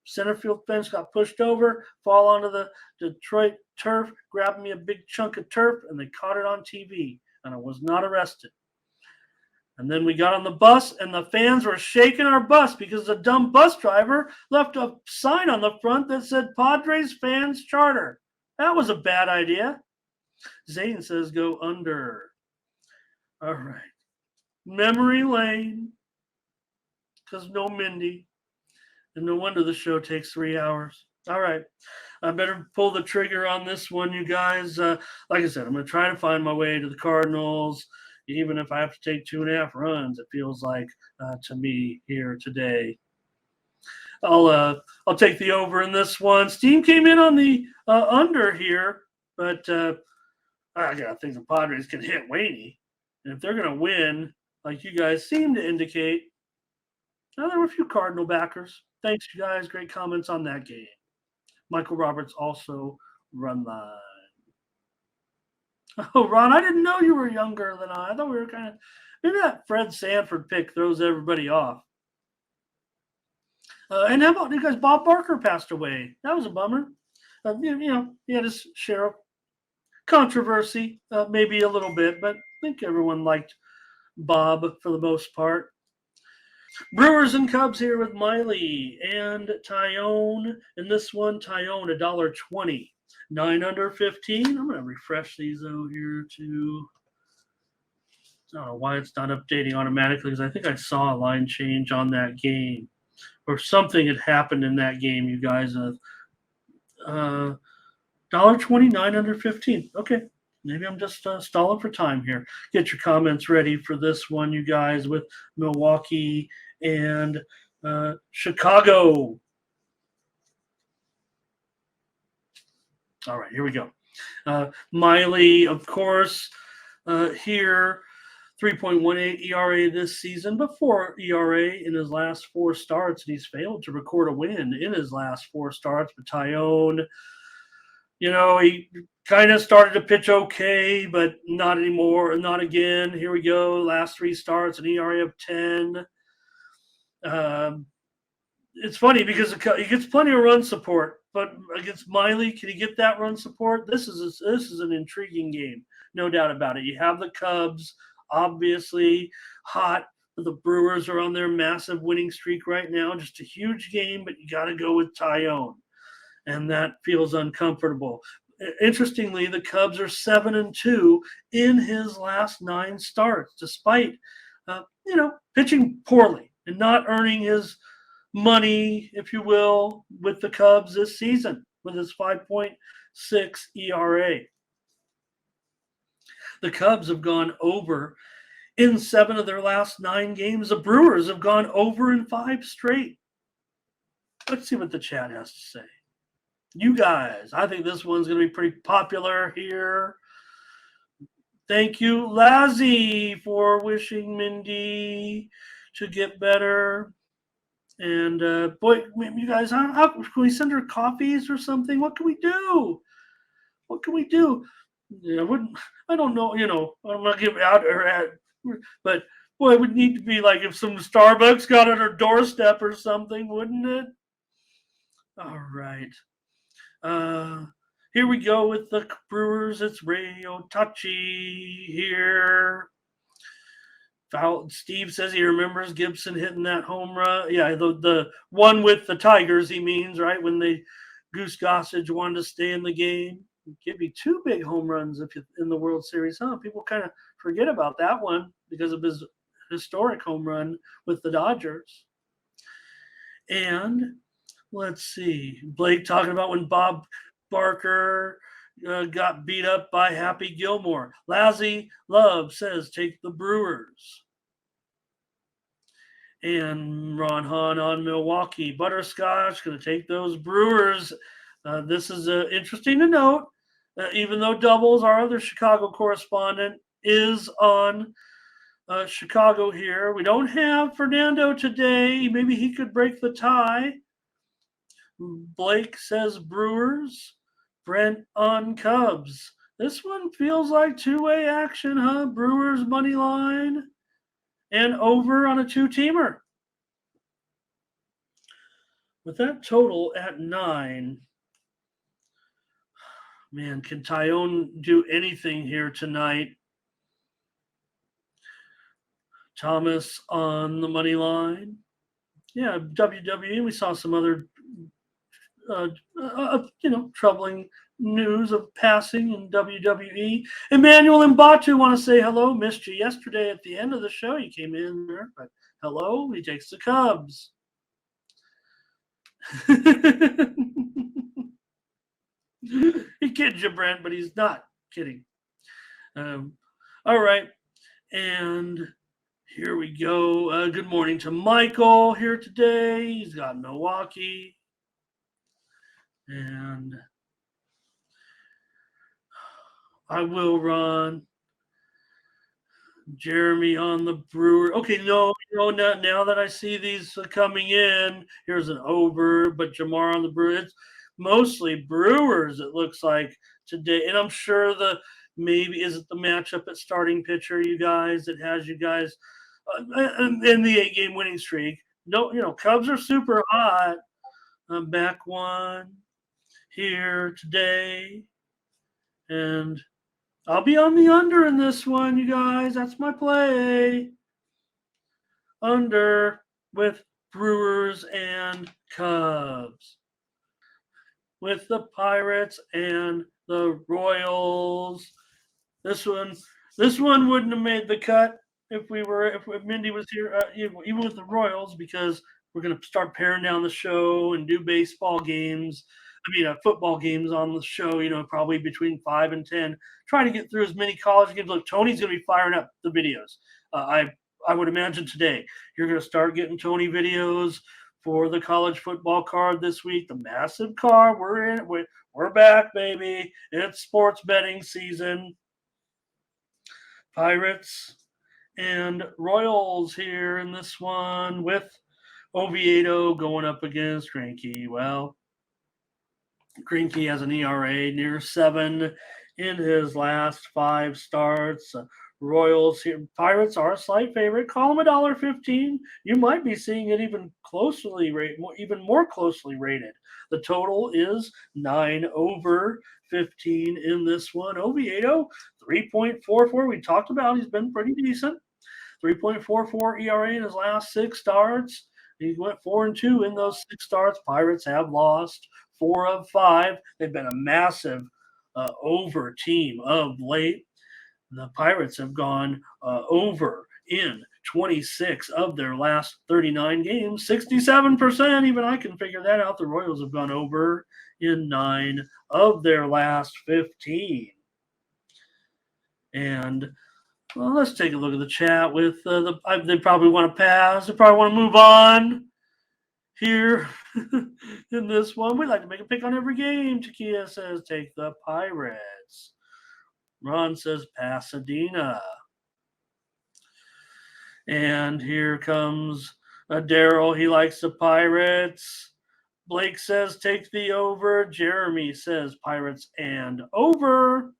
Center field fence got pushed over, fall onto the Detroit turf, grabbed me a big chunk of turf, and they caught it on TV. And I was not arrested. And then we got on the bus, and the fans were shaking our bus because the dumb bus driver left a sign on the front that said Padres Fans Charter. That was a bad idea. Zane says go under. All right. Memory lane. Because no Mindy. And no wonder the show takes 3 hours. All right. I better pull the trigger on this one, you guys. Like I said, I'm going to try to find my way to the Cardinals, even if I have to take 2.5 runs, it feels like to me here today. I'll take the over in this one. Steam came in on the under here, but I got to think the Padres can hit Waney. And if they're going to win, like you guys seem to indicate, now there were a few Cardinal backers. Thanks, you guys. Great comments on that game. Michael Roberts also run line. Oh, Ron, I didn't know you were younger than I thought we were kind of – maybe that Fred Sanford pick throws everybody off. And how about you guys? Bob Barker passed away. That was a bummer. He had his share of controversy, maybe a little bit, but I think everyone liked Bob for the most part. Brewers and Cubs here with Miley and Tyone. In this one, Tyone, $1.20. 9 under 15. I'm going to refresh these though here too. I don't know why it's not updating automatically because I think I saw a line change on that game or something had happened in that game, you guys. $1.20, 9 under 15. Okay. Maybe I'm just stalling for time here. Get your comments ready for this one, you guys, with Milwaukee and Chicago. All right, here we go. Miley, of course, here 3.18 ERA this season, but 4 ERA in his last 4 starts, and he's failed to record a win in his last 4 starts. But Tyone, he kind of started to pitch okay, but not anymore. Not again. Here we go. Last 3 starts, an ERA of 10. It's funny because he gets plenty of run support, but against Miley, can he get that run support? This is an intriguing game, no doubt about it. You have the Cubs, obviously hot. The Brewers are on their massive winning streak right now. Just a huge game, but you got to go with Tyone, and that feels uncomfortable. Interestingly, the Cubs are 7-2 in his last 9 starts, despite pitching poorly and not earning his money, if you will, with the Cubs this season with his 5.6 ERA. The Cubs have gone over in 7 of their last 9 games. The Brewers have gone over in 5 straight. Let's see what the chat has to say. You guys, I think this one's going to be pretty popular here. Thank you, Lazzy, for wishing Mindy to get better. And boy, you guys, how can we send her coffees or something? What can we do? What can we do? I don't know. I'm not giving out her ad, but boy, it would need to be like if some Starbucks got on her doorstep or something, wouldn't it? All right. Here we go with the Brewers. It's Radio Touchy here. Steve says he remembers Gibson hitting that home run. Yeah, the one with the Tigers, he means, right? When Goose Gossage wanted to stay in the game. Give you 2 big home runs in the World Series, huh? People kind of forget about that one because of his historic home run with the Dodgers. And let's see. Blake talking about when Bob Barker got beat up by Happy Gilmore. Lazzy Love says take the Brewers. And Ron Hahn on Milwaukee. Butterscotch going to take those Brewers. This is interesting to note. Even though Doubles, our other Chicago correspondent, is on Chicago here. We don't have Fernando today. Maybe he could break the tie. Blake says Brewers. Brent on Cubs. This one feels like 2-way action, huh? Brewers money line and over on a 2-teamer. With that total at 9, man, can Tyone do anything here tonight? Thomas on the money line. Yeah, WWE. We saw some other, troubling news of passing in WWE. Emmanuel and Batu want to say hello. Missed you yesterday at the end of the show. You came in there, but hello. He takes the Cubs. He kids you, Brent, but he's not kidding. All right. And here we go. Good morning to Michael here today. He's got Milwaukee. And I will run Jeremy on the Brewer. Okay, no, now that I see these coming in, here's an over, but Jamar on the Brewer. It's mostly Brewers, it looks like today. And I'm sure maybe is it the matchup at starting pitcher, you guys, that has you guys in the 8-game winning streak. No, Cubs are super hot. I'm back one here today. And I'll be on the under in this one, you guys. That's my play. Under with Brewers and Cubs. With the Pirates and the Royals. This one wouldn't have made the cut if Mindy was here, even with the Royals, because we're going to start paring down the show and do baseball games. Football games on the show, probably between 5 and 10. Trying to get through as many college games. Look, Tony's going to be firing up the videos. I would imagine today you're going to start getting Tony videos for the college football card this week. The massive card. We're in. We're back, baby. It's sports betting season. Pirates and Royals here in this one with Oviedo going up against Greinke. Well, Greinke has an ERA near 7 in his last 5 starts. Royals here, Pirates are a slight favorite. Call them $1.15. You might be seeing it even more closely rated. The total is 9 over 15 in this one. Oviedo 3.44. We talked about he's been pretty decent. 3.44 ERA in his last 6 starts. He went 4-2 in those 6 starts. Pirates have lost 4 of 5. They've been a massive over team of late. The Pirates have gone over in 26 of their last 39 games, 67%. Even I can figure that out. The Royals have gone over in 9 of their last 15. And well, let's take a look at the chat with they probably want to pass. They probably want to move on here in this one. We'd like to make a pick on every game. Takia says take the Pirates. Ron says Pasadena. And here comes Daryl. He likes the Pirates. Blake says take the over. Jeremy says Pirates and over.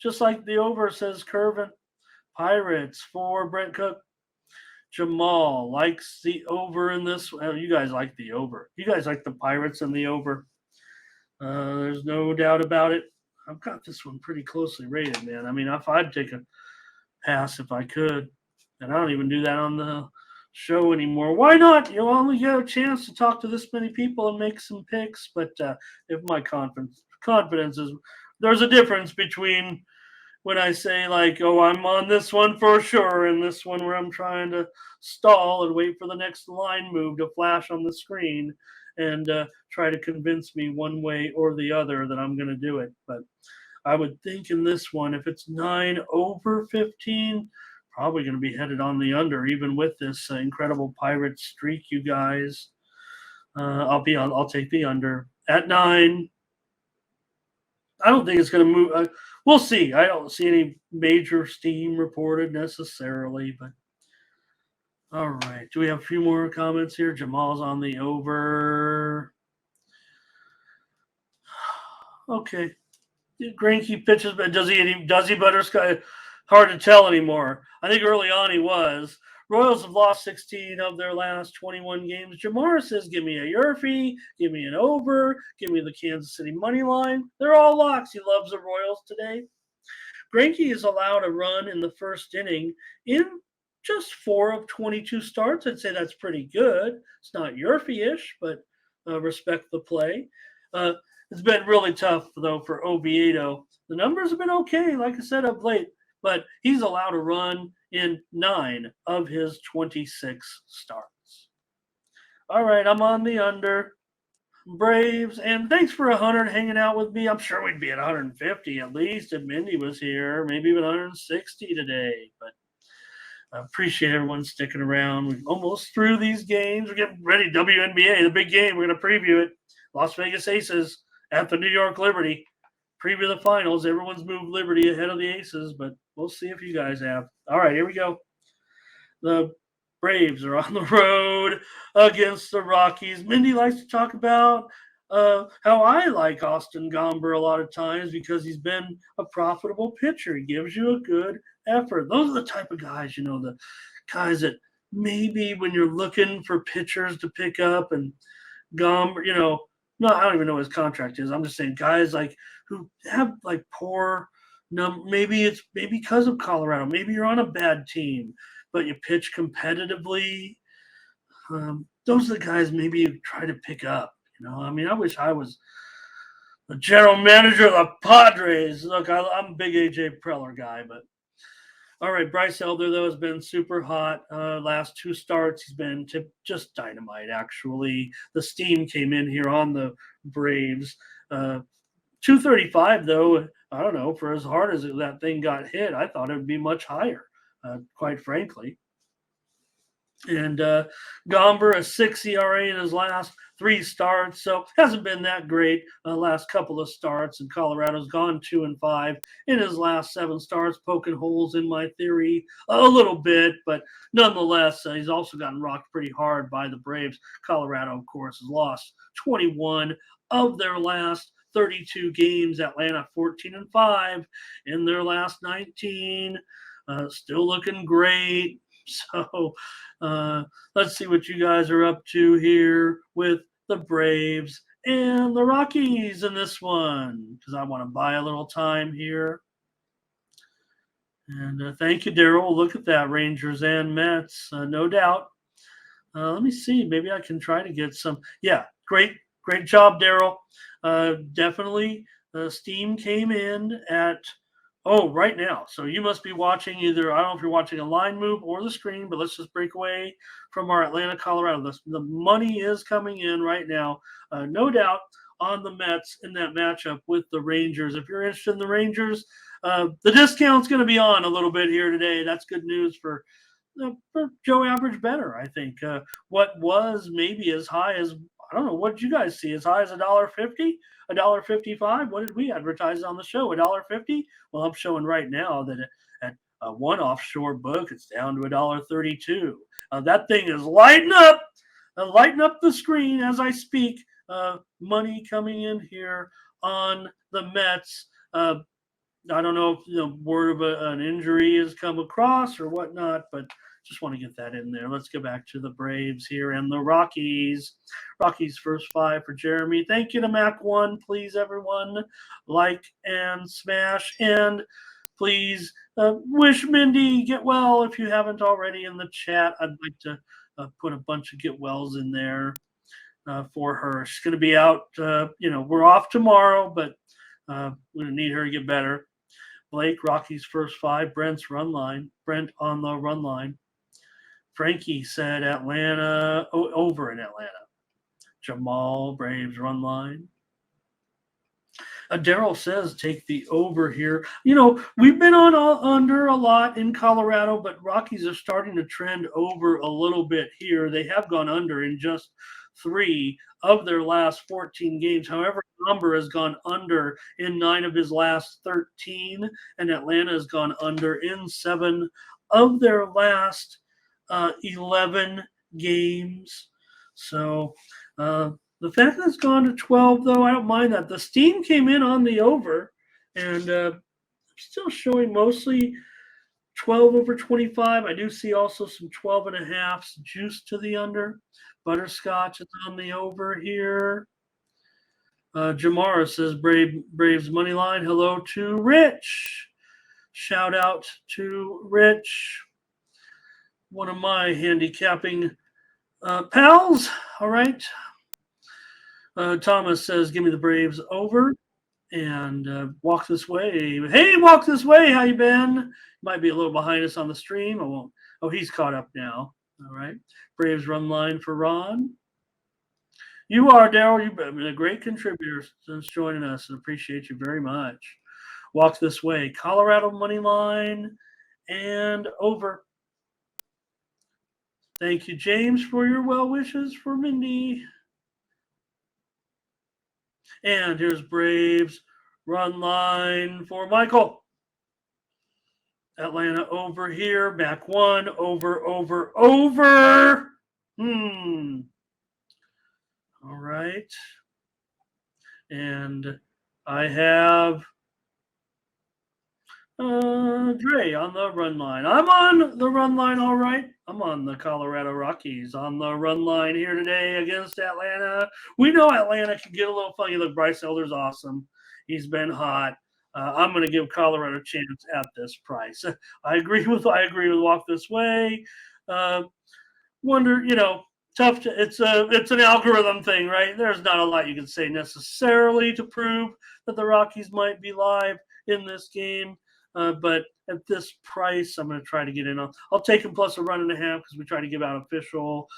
Just like the over, says Curvin. Pirates for Brent Cook. Jamal likes the over in this. Well, you guys like the over. You guys like the Pirates and the over. There's no doubt about it. I've got this one pretty closely rated, man. I mean, if I'd take a pass if I could. And I don't even do that on the show anymore. Why not? You'll only get a chance to talk to this many people and make some picks. But if my confidence is, there's a difference between when I say like, oh, I'm on this one for sure, and this one where I'm trying to stall and wait for the next line move to flash on the screen and try to convince me one way or the other that I'm going to do it. But I would think in this one, if it's 9 over 15, probably going to be headed on the under, even with this incredible Pirate streak, you guys. I'll take the under at 9. I don't think it's going to move. We'll see. I don't see any major steam reported necessarily, but all right. Do we have a few more comments here? Jamal's on the over. Okay. Greinke pitches, but does he butterscotch? Hard to tell anymore. I think early on he was. Royals have lost 16 of their last 21 games. Jamar says, give me a Yurfie, give me an over, give me the Kansas City money line. They're all locks. He loves the Royals today. Greinke is allowed a run in the first inning in just 4 of 22 starts. I'd say that's pretty good. It's not Yurfie-ish, but respect the play. It's been really tough, though, for Oviedo. The numbers have been okay, like I said, of late. But he's allowed a run in 9 of his 26 starts. All right, I'm on the under. Braves, and thanks for 100 hanging out with me. I'm sure we'd be at 150 at least if Mindy was here, maybe even 160 today. But I appreciate everyone sticking around. We're almost through these games. We're getting ready. WNBA, the big game. We're going to preview it. Las Vegas Aces at the New York Liberty. Preview the finals. Everyone's moved Liberty ahead of the Aces, but we'll see if you guys have. All right, here we go. The Braves are on the road against the Rockies. Mindy likes to talk about how I like Austin Gomber a lot of times because he's been a profitable pitcher. He gives you a good effort. Those are the type of guys, the guys that maybe when you're looking for pitchers to pick up and Gomber, no, I don't even know what his contract is. I'm just saying guys like who have like poor maybe it's because of Colorado. Maybe you're on a bad team, but you pitch competitively. Those are the guys maybe you try to pick up. I wish I was the general manager of the Padres. Look, I'm a big AJ Preller guy, but all right, Bryce Elder, though, has been super hot. Last 2 starts, he's been just dynamite, actually. The steam came in here on the Braves. 235, though, I don't know, for as hard as that thing got hit, I thought it would be much higher, quite frankly. And Gomber, a 6 ERA in his last 3 starts, so hasn't been that great last couple of starts. And Colorado's gone 2-5 in his last 7 starts, poking holes in my theory a little bit, but nonetheless, he's also gotten rocked pretty hard by the Braves. Colorado, of course, has lost 21 of their last 32 games. Atlanta 14-5 in their last 19. Still looking great. So let's see what you guys are up to here with the Braves and the Rockies in this one, because I want to buy a little time here. And thank you, Daryl. Look at that, Rangers and Mets, no doubt. Let me see. Maybe I can try to get some. Yeah, great job, Daryl. Definitely, Steam came in at right now. So you must be watching either, I don't know if you're watching a line move or the screen, but let's just break away from our Atlanta, Colorado. The money is coming in right now, no doubt, on the Mets in that matchup with the Rangers. If you're interested in the Rangers, the discount's going to be on a little bit here today. That's good news for Joe Average Better, I think. What was maybe as high as, I don't know, what did you guys see? As high as $1.50, $1.55? What did we advertise on the show? $1.50? Well, I'm showing right now that at one offshore book, it's down to $1.32. That thing is lighting up the screen as I speak. Money coming in here on the Mets. I don't know if word of an injury has come across or whatnot, but just want to get that in there. Let's go back to the Braves here and the Rockies. Rockies first 5 for Jeremy. Thank you to Mac1. Please, everyone, like and smash. And please wish Mindy get well if you haven't already in the chat. I'd like to put a bunch of get wells in there for her. She's going to be out. We're off tomorrow, but we're going to need her to get better. Blake, Rockies first 5. Brent on the run line. Frankie said Atlanta, over in Atlanta. Jamal, Braves run line. Daryl says take the over here. We've been on under a lot in Colorado, but Rockies are starting to trend over a little bit here. They have gone under in just 3 of their last 14 games. However, number has gone under in 9 of his last 13, and Atlanta has gone under in 7 of their last 11 games. So the fact that it's gone to 12, though, I don't mind that. The steam came in on the over, and I'm still showing mostly 12 over 25. I do see also some 12.5s juice to the under. Butterscotch is on the over here. Jamara says Braves money line. Hello to Rich. Shout out to Rich, one of my handicapping pals. All right. Thomas says, give me the Braves over. And walk this way. Hey, walk this way. How you been? Might be a little behind us on the stream. I won't. Oh, he's caught up now. All right. Braves run line for Ron. You are, Daryl. You've been a great contributor since joining us, and appreciate you very much. Walk this way. Colorado money line and over. Thank you, James, for your well wishes for Mindy. And here's Braves run line for Michael. Atlanta over here. Back 1. Over. All right. And I have Dre on the run line. I'm on the run line, all right. I'm on the Colorado Rockies on the run line here today against Atlanta. We know Atlanta can get a little funny. Look, Bryce Elder's awesome. He's been hot. I'm going to give Colorado a chance at this price. I agree with walk this way. Tough to, it's an algorithm thing, right? There's not a lot you can say necessarily to prove that the Rockies might be live in this game. But at this price, I'm going to try to get in. I'll take him plus a 1.5 because we try to give out official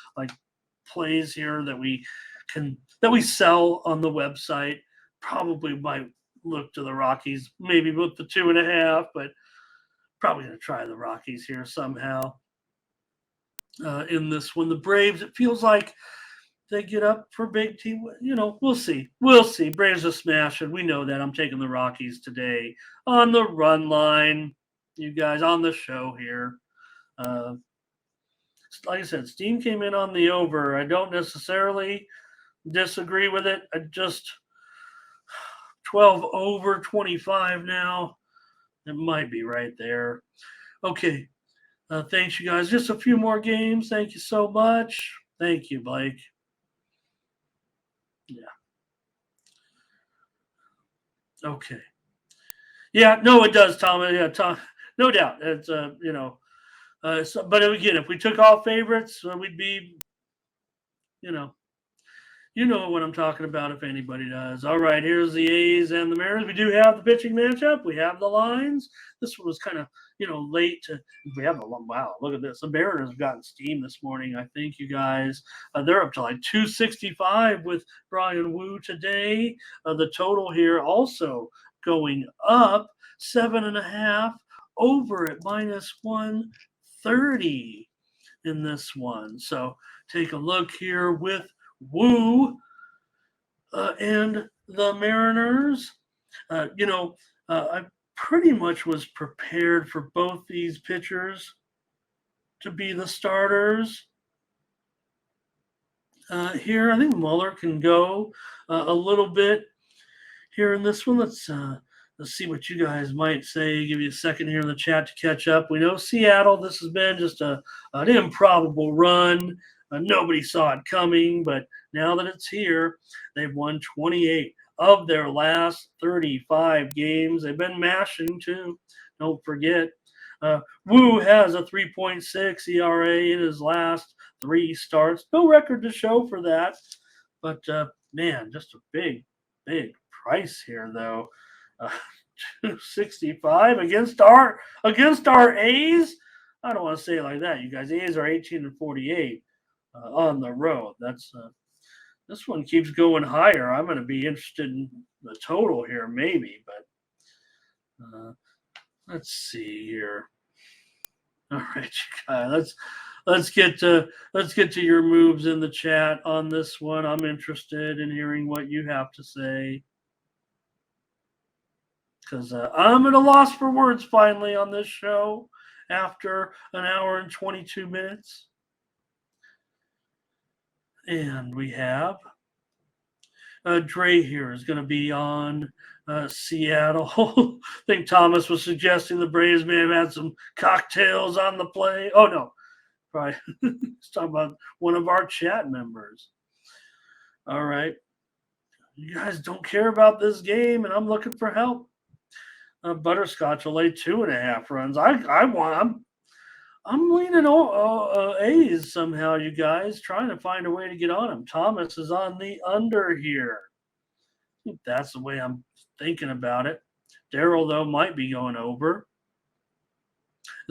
plays here that we sell on the website. Probably might look to the Rockies, maybe with the 2.5, but probably going to try the Rockies here somehow. in this one. The Braves, it feels like they get up for big team. We'll see. We'll see. Braves are smashing. We know that. I'm taking the Rockies today on the run line. You guys on the show here. Like I said, Steam came in on the over. I don't necessarily disagree with it. I just 12 over 25 now. It might be right there. Okay. Thanks, you guys. Just a few more games. Thank you so much. Thank you, Blake. Yeah. Okay. Yeah. No, it does, Tom. Yeah, Tom. No doubt. It's but again, if we took all favorites, we'd be, you know, what I'm talking about if anybody does. All right, here's the A's and the Mariners. We do have the pitching matchup. We have the lines. This one was kind of, late to. We have wow, look at this. The Mariners have gotten steam this morning. I think you guys, they're up to like 265 with Brian Wu today. The total here also going up 7.5 over at -130 in this one. So take a look here with Wu and the Mariners. I pretty much was prepared for both these pitchers to be the starters. Here, I think Muller can go a little bit here in this one. Let's see what you guys might say. Give you a second here in the chat to catch up. We know Seattle, this has been just an improbable run. Nobody saw it coming, but now that it's here, they've won 28 of their last 35 games. They've been mashing too. Don't forget. Wu has a 3.6 ERA in his last 3 starts. No record to show for that, but man, just a big price here though. 265 against our A's. I don't want to say it like that, you guys. A's are 18-48 on the road. That's this one keeps going higher. I'm going to be interested in the total here, maybe, but let's see here. All right, you guys. Let's get to your moves in the chat on this one. I'm interested in hearing what you have to say, because I'm at a loss for words finally on this show after an hour and 22 minutes. And we have Dre here is going to be on Seattle. I think Thomas was suggesting the Braves may have had some cocktails on the play. Oh, no. Probably he's talking about one of our chat members. All right. You guys don't care about this game, and I'm looking for help. Butterscotch will lay 2.5 runs. I'm leaning A's somehow, you guys, trying to find a way to get on him. Thomas is on the under here. I think that's the way I'm thinking about it. Daryl, though, might be going over.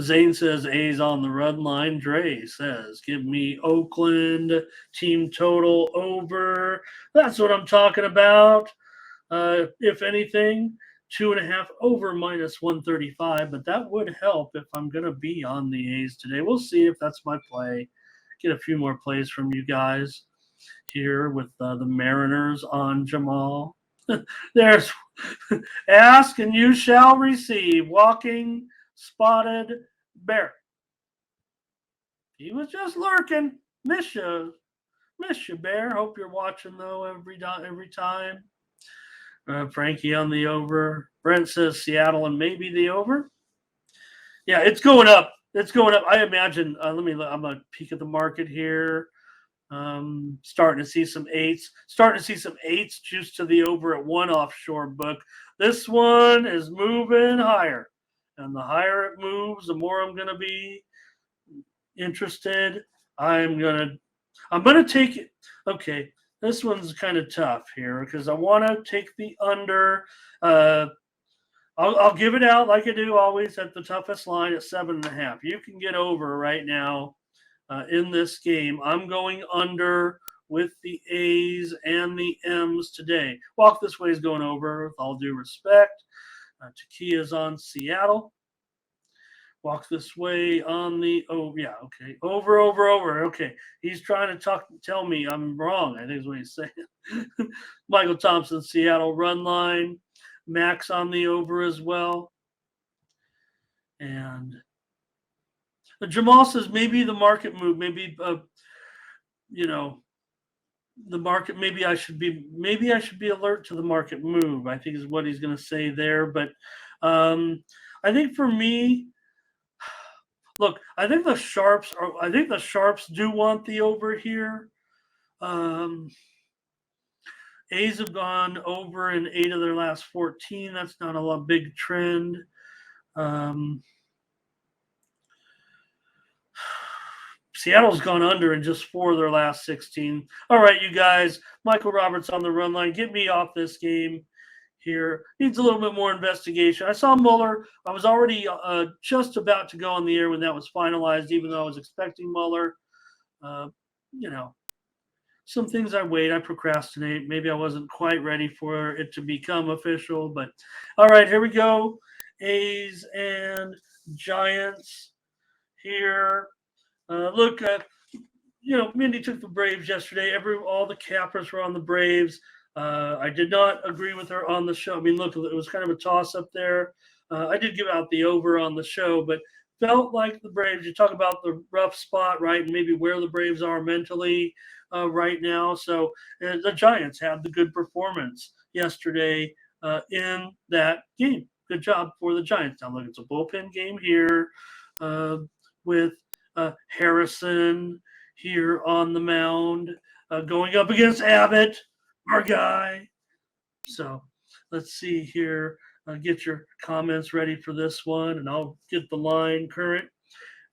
Zane says A's on the run line. Dre says, give me Oakland team total over. That's what I'm talking about. If anything, 2.5 over -135, but that would help if I'm going to be on the A's today. We'll see if that's my play. Get a few more plays from you guys here with the Mariners on Jamal. There's ask and you shall receive. Walking spotted bear. He was just lurking. Miss you, Bear. Hope you're watching though every time. Frankie on the over. Brent says Seattle and maybe the over. Yeah, it's going up. It's going up. I imagine. I'm gonna peek at the market here. Starting to see some eights. Juice to the over at one offshore book. This one is moving higher, and the higher it moves, the more I'm gonna be interested. I'm gonna take it. Okay. This one's kind of tough here because I want to take the under. I'll give it out like I do always at the toughest line at 7.5. You can get over right now in this game. I'm going under with the A's and the M's today. Walk This Way is going over with all due respect. Takia's on Seattle. Walk this way on the yeah, okay. Over. Okay. He's trying to tell me I'm wrong, I think is what he's saying. Michael Thompson, Seattle run line. Max on the over as well. And Jamal says maybe the market move, maybe you know, the market maybe I should be alert to the market move, I think is what he's going to say there. But I think for me, look, I think the Sharps do want the over here. A's have gone over in 8 of their last 14. That's not a big trend. Seattle's gone under in just 4 of their last 16. All right, you guys. Michael Roberts on the run line. Get me off this game here. Needs a little bit more investigation. I saw Mueller. I was already just about to go on the air when that was finalized, even though I was expecting Mueller. Some things I wait. I procrastinate. Maybe I wasn't quite ready for it to become official. But all right, here we go. A's and Giants here. Look, Mindy took the Braves yesterday. All the cappers were on the Braves. I did not agree with her on the show. I mean, look, it was kind of a toss-up there. I did give out the over on the show, but felt like the Braves, you talk about the rough spot, right, and maybe where the Braves are mentally right now. So the Giants had the good performance yesterday in that game. Good job for the Giants. Now, look, it's a bullpen game here with Harrison here on the mound, going up against Abbott, our guy. So let's see here. Get your comments ready for this one, and I'll get the line current.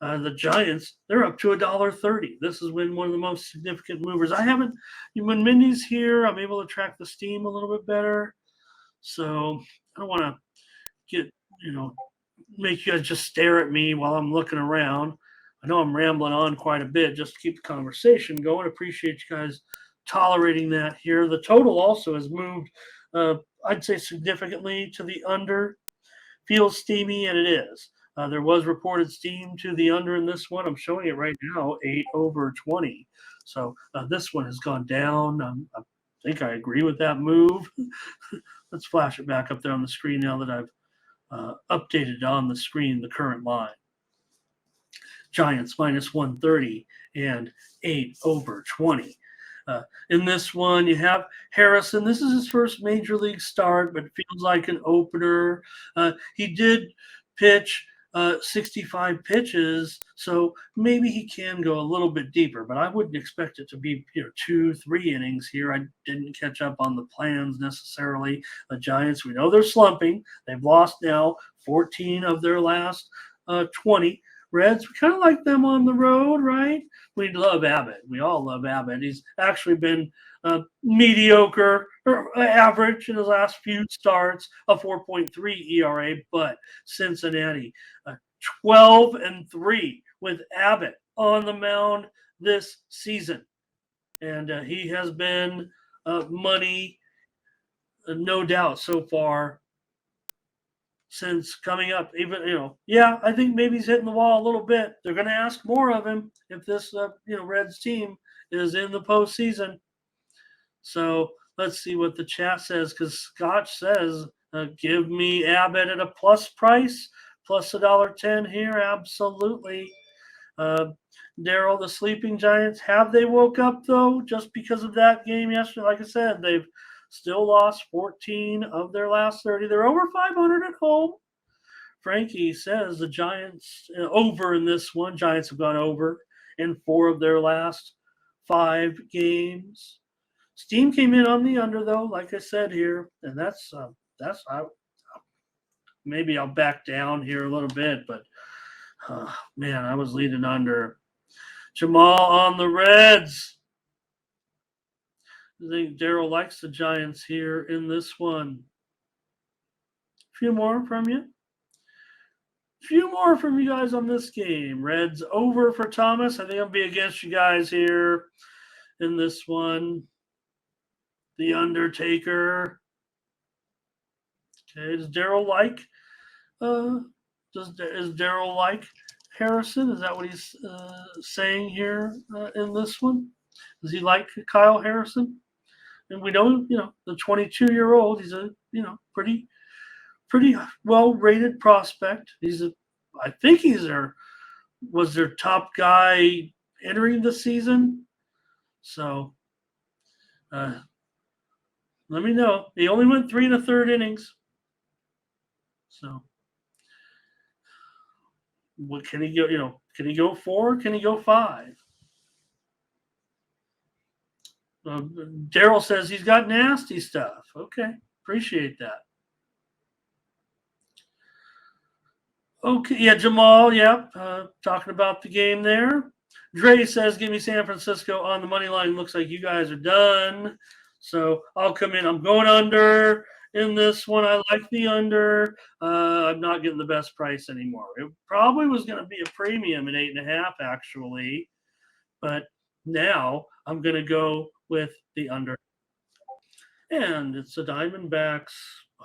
The Giants, they're up to $1.30. This has been one of the most significant movers. When Mindy's here, I'm able to track the steam a little bit better. So I don't want to make you guys just stare at me while I'm looking around. I know I'm rambling on quite a bit just to keep the conversation going. Appreciate you guys tolerating that here. The total also has moved, I'd say, significantly to the under. Feels steamy, and it is. There was reported steam to the under in this one. I'm showing it right now, 8 over 20. So this one has gone down. I think I agree with that move. Let's flash it back up there on the screen now that I've updated on the screen the current line. Giants minus 130 and 8 over 20. In this one, you have Harrison. This is his first major league start, but it feels like an opener. He did pitch 65 pitches, so maybe he can go a little bit deeper, but I wouldn't expect it to be 2-3 innings here. I didn't catch up on the plans necessarily. The Giants, we know they're slumping. They've lost now 14 of their last 20. Reds, we kind of like them on the road, right? We love Abbott. We all love Abbott. He's actually been mediocre or average in his last few starts, a 4.3 ERA, but Cincinnati, 12-3 with Abbott on the mound this season. And he has been money, no doubt, so far since coming up. Even, I think maybe he's hitting the wall a little bit. They're going to ask more of him if this, Reds team is in the postseason. So let's see what the chat says, because Scotch says, give me Abbott at a plus price, plus $1.10 here. Absolutely. Daryl, the sleeping Giants, have they woke up, though, just because of that game yesterday? Like I said, they've still lost 14 of their last 30. They're over 500 at home. Frankie says the Giants over in this one. Giants have gone over in 4 of their last 5 games. Steam came in on the under, though, like I said here, and that's maybe I'll back down here a little bit, but man, I was leading under. Jamal on the Reds. I think Daryl likes the Giants here in this one. A few more from you. Few more from you guys on this game. Reds over for Thomas. I think I'll be against you guys here in this one. The Undertaker. Okay, does Daryl like the Is Daryl like Harrison? Is that what he's saying here in this one? Does he like Kyle Harrison? And we know, the 22-year-old, he's a, pretty well-rated prospect. I think was their top guy entering the season. So, let me know. He only went 3 1/3 innings. So, what can he go? Can he go 4? Can he go 5? Daryl says he's got nasty stuff. Okay, appreciate that. Okay, yeah, Jamal, yep, talking about the game there. Dre says, give me San Francisco on the money line. Looks like you guys are done. So I'll come in. I'm going under in this one. I like the under. I'm not getting the best price anymore. It probably was going to be a premium at 8.5, actually. But now I'm going to go with the under. And it's the Diamondbacks.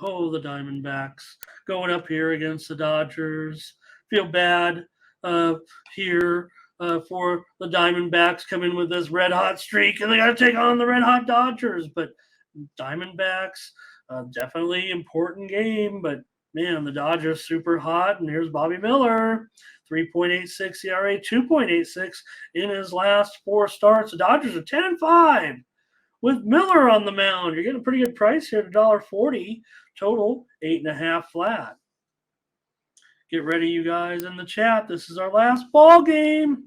Oh, the Diamondbacks going up here against the Dodgers. Feel bad here for the Diamondbacks coming with this red hot streak, and they got to take on the red hot Dodgers. But Diamondbacks, definitely important game. But man, the Dodgers super hot. And here's Bobby Miller, 3.86 ERA, 2.86 in his last 4 starts. The Dodgers are 10-5. With Miller on the mound, you're getting a pretty good price here at $1.40. Total 8.5 flat. Get ready, you guys in the chat. This is our last ball game,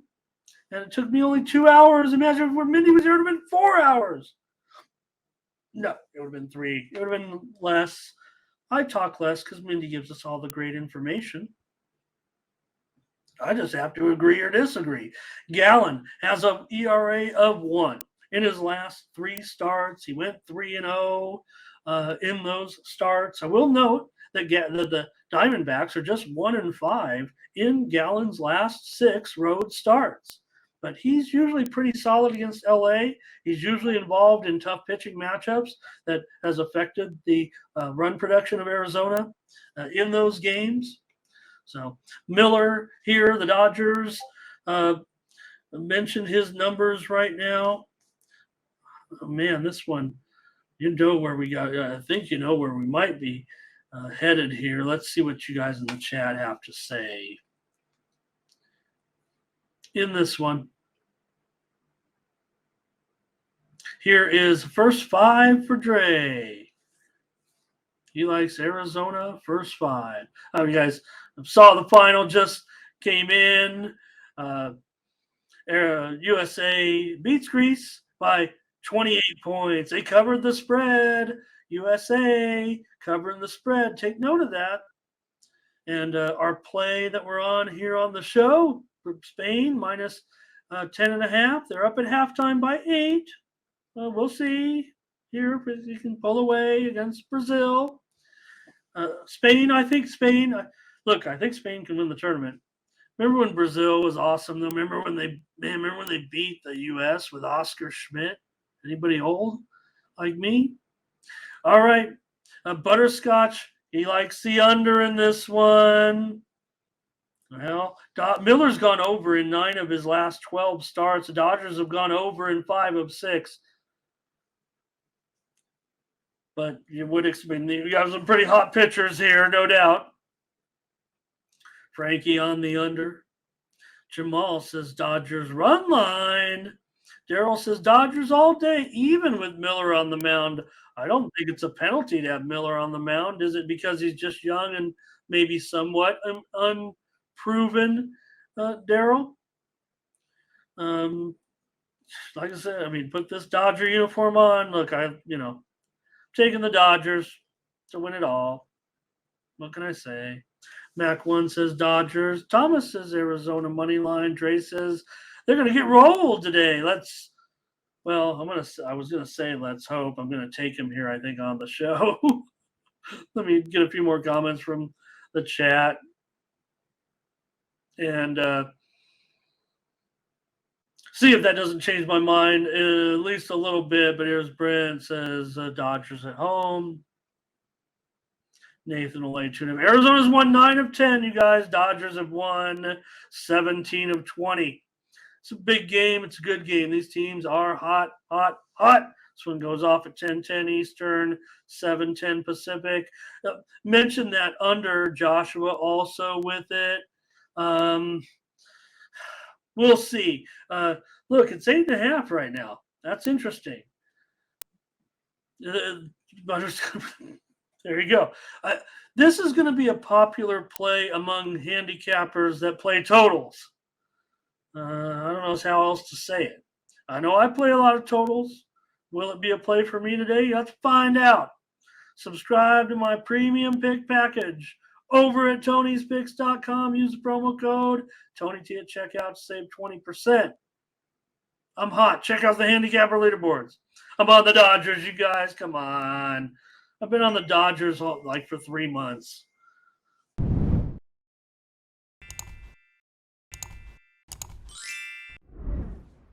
and it took me only 2 hours. Imagine if Mindy was here, it would have been 4 hours. No, it would have been 3. It would have been less. I talk less because Mindy gives us all the great information. I just have to agree or disagree. Gallen has an ERA of 1. In his last 3 starts, he went 3-0 in those starts. I will note that the Diamondbacks are just 1-5 in Gallen's last 6 road starts. But he's usually pretty solid against LA. He's usually involved in tough pitching matchups that has affected the run production of Arizona in those games. So Miller here, the Dodgers, mentioned his numbers right now. Oh, man, this one, you know where we got. I think you know where we might be headed here. Let's see what you guys in the chat have to say in this one. Here is first 5 for Dre. He likes Arizona, first 5. You guys saw the final just came in. USA beats Greece by 28 points. They covered the spread. USA covering the spread. Take note of that. And our play that we're on here on the show for Spain minus 10.5. They're up at halftime by 8. We'll see here if you can pull away against Brazil. Spain, I think Spain can win the tournament. Remember when Brazil was awesome though? Remember when they beat the US with Oscar Schmidt? Anybody old like me? All right. Butterscotch, he likes the under in this one. Well, Miller's gone over in 9 of his last 12 starts. The Dodgers have gone over in 5 of 6. But you would expect you have some pretty hot pitchers here, no doubt. Frankie on the under. Jamal says Dodgers run line. Daryl says Dodgers all day, even with Miller on the mound. I don't think it's a penalty to have Miller on the mound. Is it because he's just young and maybe somewhat unproven, Daryl? Like I said, put this Dodger uniform on. Look, taking the Dodgers to win it all. What can I say? Mac 1 says Dodgers. Thomas says Arizona money line. Dre says they're going to get rolled today. I was going to say let's hope. I'm going to take him here, I think, on the show. Let me get a few more comments from the chat. And see if that doesn't change my mind at least a little bit. But here's Brent says Dodgers at home. Nathan will lay tune. Arizona's won 9 of 10, you guys. Dodgers have won 17 of 20. It's a big game. It's a good game. These teams are hot, hot, hot. This one goes off at 10:10 Eastern, 7:10 Pacific. Mention that under Joshua also with it. We'll see. Look, it's 8.5 right now. That's interesting. There you go. This is going to be a popular play among handicappers that play totals. I don't know how else to say it. I know I play a lot of totals. Will it be a play for me today? You have to find out. Subscribe to my premium pick package over at Tony'sPicks.com. Use the promo code TonyT at checkout to save 20%. I'm hot. Check out the handicapper leaderboards. I'm on the Dodgers, you guys. Come on. I've been on the Dodgers for 3 months.